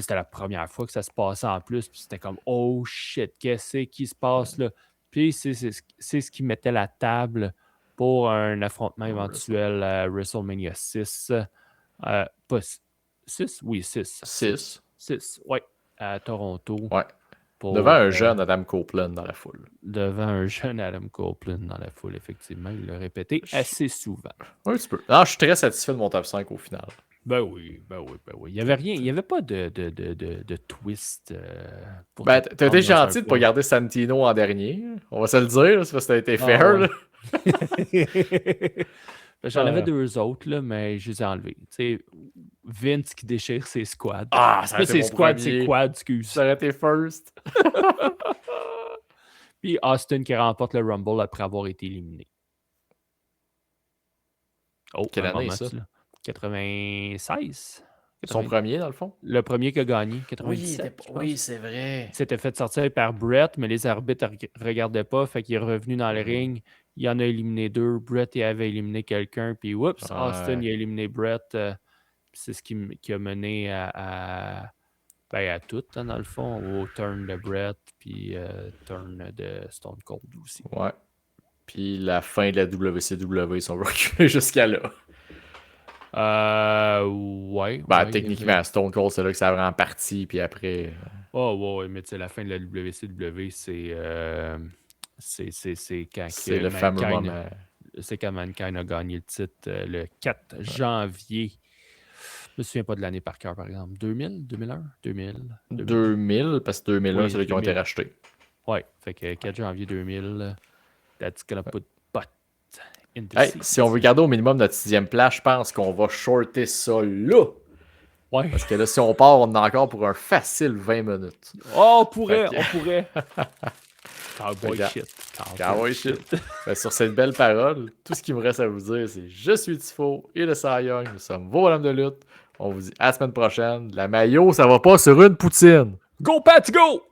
la première fois que ça se passait en plus. Puis c'était comme, oh shit, qu'est-ce qui se passe là? Puis c'est ce qui mettait la table pour un affrontement éventuel à WrestleMania 6. Pas 6? Oui, 6. 6, oui, à Toronto. Ouais. Devant un jeune Adam Copeland dans la foule. Devant un jeune Adam Copeland dans la foule, effectivement. Il l'a répété assez souvent. Un petit peu. Non, je suis très satisfait de mon top 5 au final. Ben oui. Il n'y avait rien. Il n'y avait pas de twist. T'as été gentil de ne pas garder Santino en dernier. On va se le dire, c'est parce que t'as été fair. Ouais. J'en avais 2 autres, là, mais je les ai enlevés. T'sais, Vince qui déchire ses squads. Ça aurait été ses squads, c'est quad, excuse. Ça aurait été first. Puis Austin qui remporte le Rumble après avoir été éliminé. Quelle année, ça? 96. Son premier, dans le fond? Le premier qui a gagné, 97. Oui, c'est vrai. Il s'était fait sortir par Brett, mais les arbitres ne regardaient pas. Fait qu'il est revenu dans le ring. Il en a éliminé 2. Brett avait éliminé quelqu'un. Puis, oups, Austin il a éliminé Brett. C'est ce qui a mené à tout, hein, dans le fond. Au turn de Brett, puis turn de Stone Cold aussi. Ouais. Puis la fin de la WCW, ils sont reculés jusqu'à là. Ouais. Techniquement, Stone Cold, c'est là que ça a vraiment parti, puis après... mais tu sais, la fin de la WCW, c'est quand... C'est le fameux moment. C'est quand Mankind a gagné le titre le 4 janvier. Je me souviens pas de l'année par cœur, par exemple. 2000? 2001? 2000, parce que 2001, c'est là qu'ils ont été rachetés. Ouais, fait que 4 janvier 2000, that's gonna put butt in the seat. Si on veut garder au minimum notre 6e place, je pense qu'on va shorter ça là. Ouais. Parce que là, si on part, on a encore pour un facile 20 minutes. On pourrait. Cowboy shit. Sur cette belle parole, tout ce qu'il me reste à vous dire, c'est je suis Tifo et le Cy Young. Nous sommes vos bonhommes de lutte. On vous dit à la semaine prochaine. La maillot, ça va pas sur une poutine. Go Pats, go!